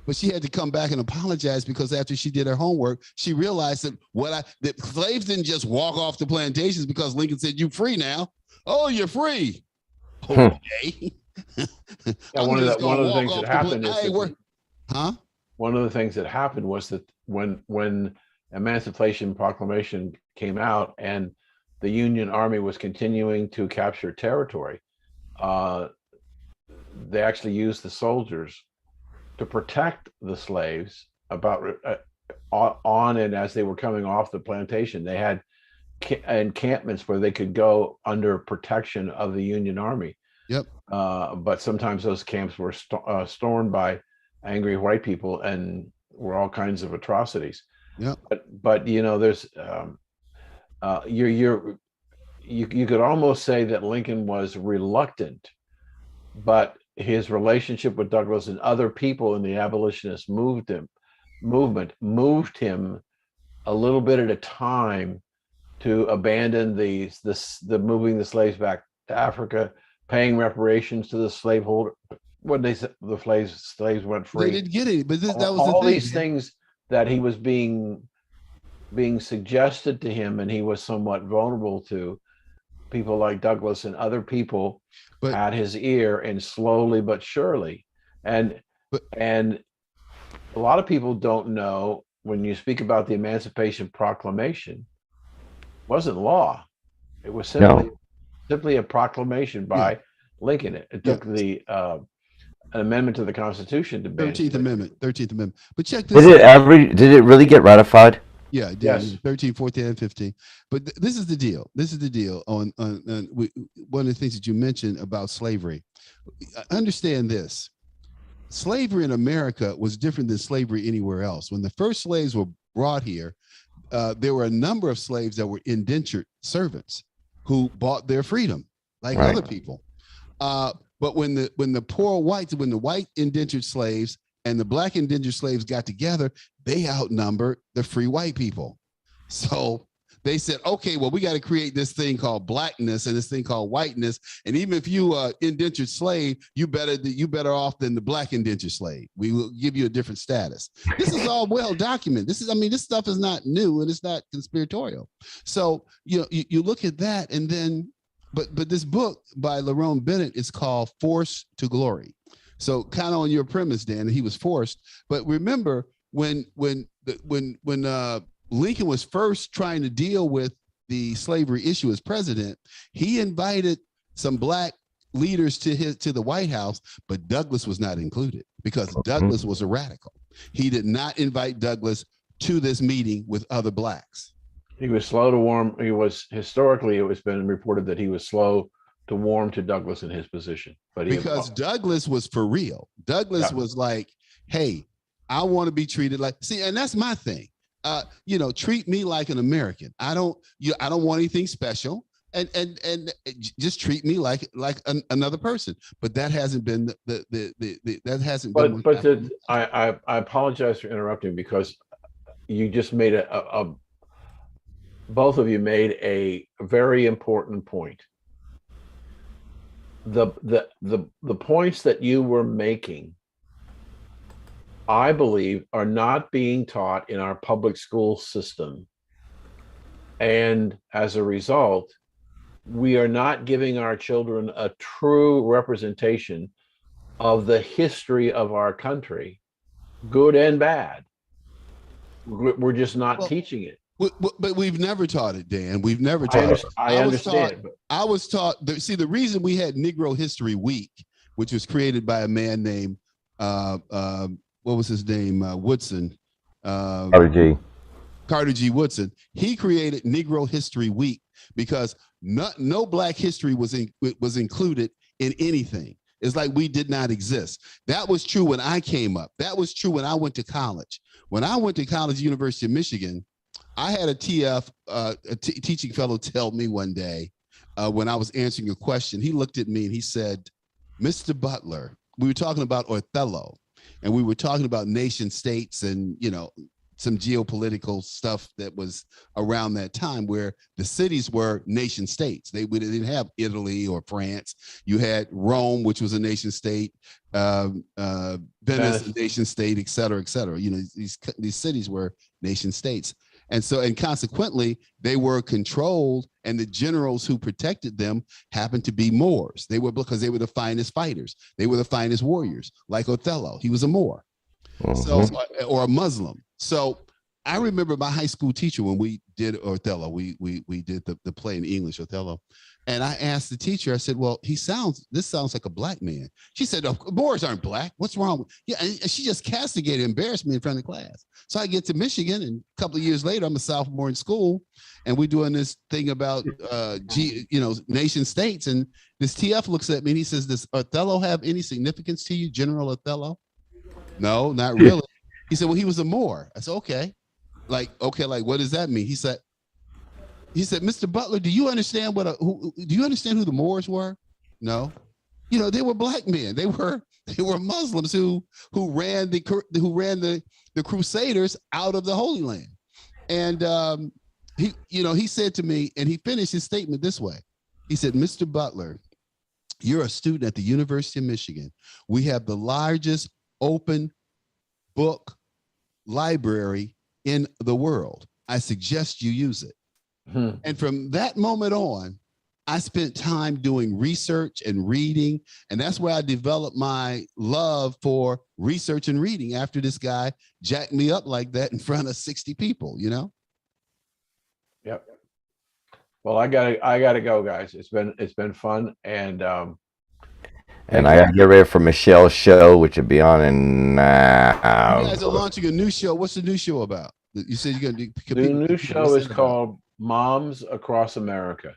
But she had to come back and apologize because after she did her homework, she realized that slaves didn't just walk off the plantations because Lincoln said, "You free now." Oh, you're free. Okay. One of the things that happened One of the things that happened was that when Emancipation Proclamation came out and the Union Army was continuing to capture territory, they actually used the soldiers to protect the slaves on and as they were coming off the plantation. They had encampments where they could go under protection of the Union Army. Yep. But sometimes those camps were stormed by angry white people and were all kinds of atrocities. Yep. But there's you could almost say that Lincoln was reluctant, but his relationship with Douglas and other people in the abolitionist movement moved him a little bit at a time to abandon the moving the slaves back to Africa, paying reparations to the slaveholder when the slaves went free. They didn't get it, but that was all the thing. These things that he was being suggested to him, and he was somewhat vulnerable to. People like Douglas and other people had his ear, and slowly but surely, and a lot of people don't know, when you speak about the Emancipation Proclamation, it wasn't law. It was simply a proclamation by Lincoln. It took an amendment to the Constitution to ban 13th Amendment. But check this out. Did it really get ratified? Yeah, yes. 13, 14, and 15. But this is the deal. On one of the things that you mentioned about slavery. Understand this. Slavery in America was different than slavery anywhere else. When the first slaves were brought here, there were a number of slaves that were indentured servants who bought their freedom, like other people. But when the white indentured slaves and the black indentured slaves got together, they outnumbered the free white people. So they said, okay, well, we got to create this thing called blackness and this thing called whiteness. And even if you are indentured slave, you better off than the black indentured slave. We will give you a different status. This is all well documented. This stuff is not new and it's not conspiratorial. So, you look at that, and then, but this book by Lerone Bennett is called Force to Glory. So kind of on your premise, Dan, he was forced. But remember when Lincoln was first trying to deal with the slavery issue as president, he invited some black leaders to the White House, but Douglas was not included because Douglas was a radical. He did not invite Douglas to this meeting with other blacks. He was slow to warm. Historically, it has been reported that he was slow to warm to Douglas in his position. But Douglas was for real. Douglas was like, hey, I want to be treated like, and that's my thing. Treat me like an American. I don't want anything special, and just treat me like another person. But that hasn't been that hasn't been. But I apologize for interrupting, because you just made both of you made a very important point. The points that you were making, I believe, are not being taught in our public school system. And as a result, we are not giving our children a true representation of the history of our country, good and bad. We're just not teaching it. But we've never taught it, Dan. We've never taught it. I understand. I was taught. The reason we had Negro History Week, which was created by a man named what was his name? Woodson. Robert G. Carter G. Woodson, he created Negro History Week because no Black history was included in anything. It's like we did not exist. That was true when I came up. That was true when I went to college. When I went to college, University of Michigan, I had a teaching fellow tell me one day when I was answering a question, he looked at me and he said, Mr. Butler, we were talking about Othello and we were talking about nation states and, you know, some geopolitical stuff that was around that time where the cities were nation states. They didn't have Italy or France. You had Rome, which was a nation state, Venice, a nation state, et cetera, et cetera. You know, these cities were nation states. And so, and consequently, they were controlled, and the generals who protected them happened to be Moors. Because they were the finest fighters. They were the finest warriors, like Othello. He was a Moor. So, or a Muslim. So I remember my high school teacher when we did Othello, we did the play in English, Othello. And I asked the teacher, I said, well, this sounds like a Black man. She said, oh, Moors aren't Black. What's wrong? Yeah, and she just castigated, embarrassed me in front of the class. So I get to Michigan, and a couple of years later, I'm a sophomore in school, and we're doing this thing about nation states. And this TF looks at me and he says, does Othello have any significance to you, General Othello? No, not really. He said, well, he was a Moor. I said, okay, what does that mean? He said, Mr. Butler, do you understand who the Moors were? No. You know, they were Black men. They were Muslims who ran the Crusaders out of the Holy Land. And he said to me, and he finished his statement this way. He said, Mr. Butler, you're a student at the University of Michigan. We have the largest open book library in the world. I suggest you use it. And from that moment on, I spent time doing research and reading. And that's where I developed my love for research and reading after this guy jacked me up like that in front of 60 people, you know? Yep. Well, I gotta go, guys. It's been fun. And I gotta get ready for Michelle's show, which will be on in You guys are launching a new show. What's the new show about? You said you're going to the new show is called Moms Across America.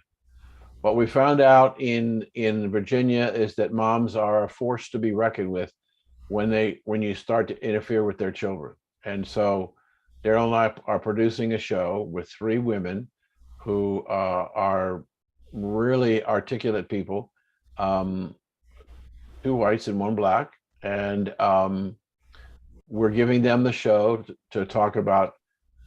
What we found out in Virginia is that moms are a force to be reckoned with when you start to interfere with their children. And so Daryl and I are producing a show with 3 women who are really articulate people, 2 whites and 1 Black. And we're giving them the show to talk about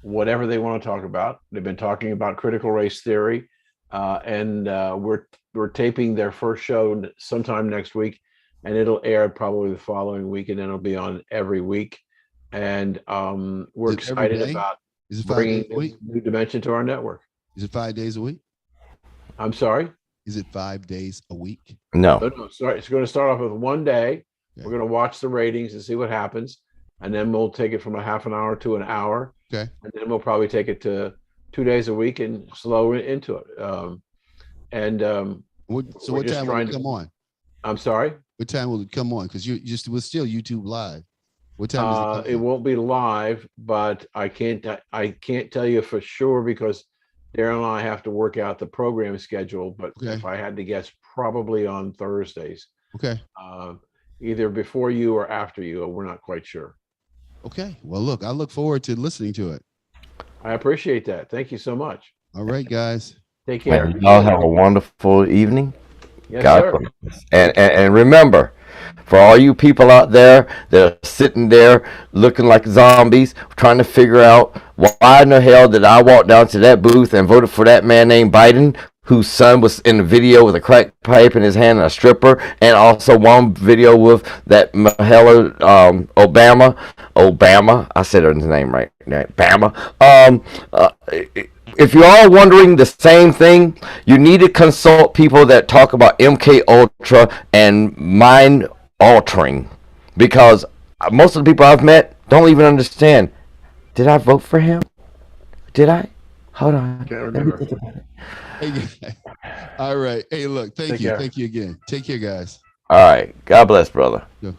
whatever they want to talk about. They've been talking about critical race theory, and we're taping their first show sometime next week, and it'll air probably the following week, and then it'll be on every week. And we're excited about bringing this new dimension to our network. Is it 5 days a week? I'm sorry? Is it 5 days a week? No. No, sorry. It's going to start off with 1 day. Okay. We're going to watch the ratings and see what happens. And then we'll take it from a half an hour to an hour. Okay. And then we'll probably take it to 2 days a week and slow into it. So what time will it come on? I'm sorry? What time will it come on? Because we're still YouTube live. What time is it come It on? won't be live, but I can't tell you for sure because Darren and I have to work out the program schedule. But Okay. if I had to guess, probably on Thursdays. Okay. Either before you or after you. We're not quite sure. Okay. Well, look, I look forward to listening to it. I appreciate that. Thank you so much. All right, guys. Take care. And y'all have a wonderful evening. Yes, God sir. bless. And remember, for all you people out there that are sitting there looking like zombies, trying to figure out why in the hell did I walk down to that booth and voted for that man named Biden, whose son was in the video with a crack pipe in his hand and a stripper, and also one video with that Obama. I said her name right. Bama. If you're all wondering the same thing, you need to consult people that talk about MK Ultra and mind altering, because most of the people I've met don't even understand. Did I vote for him? Did I? Hold on. Can't remember. Hey, all right. Hey, look, thank Take you. care. Thank you again. Take care, guys. All right. God bless, brother. Yeah.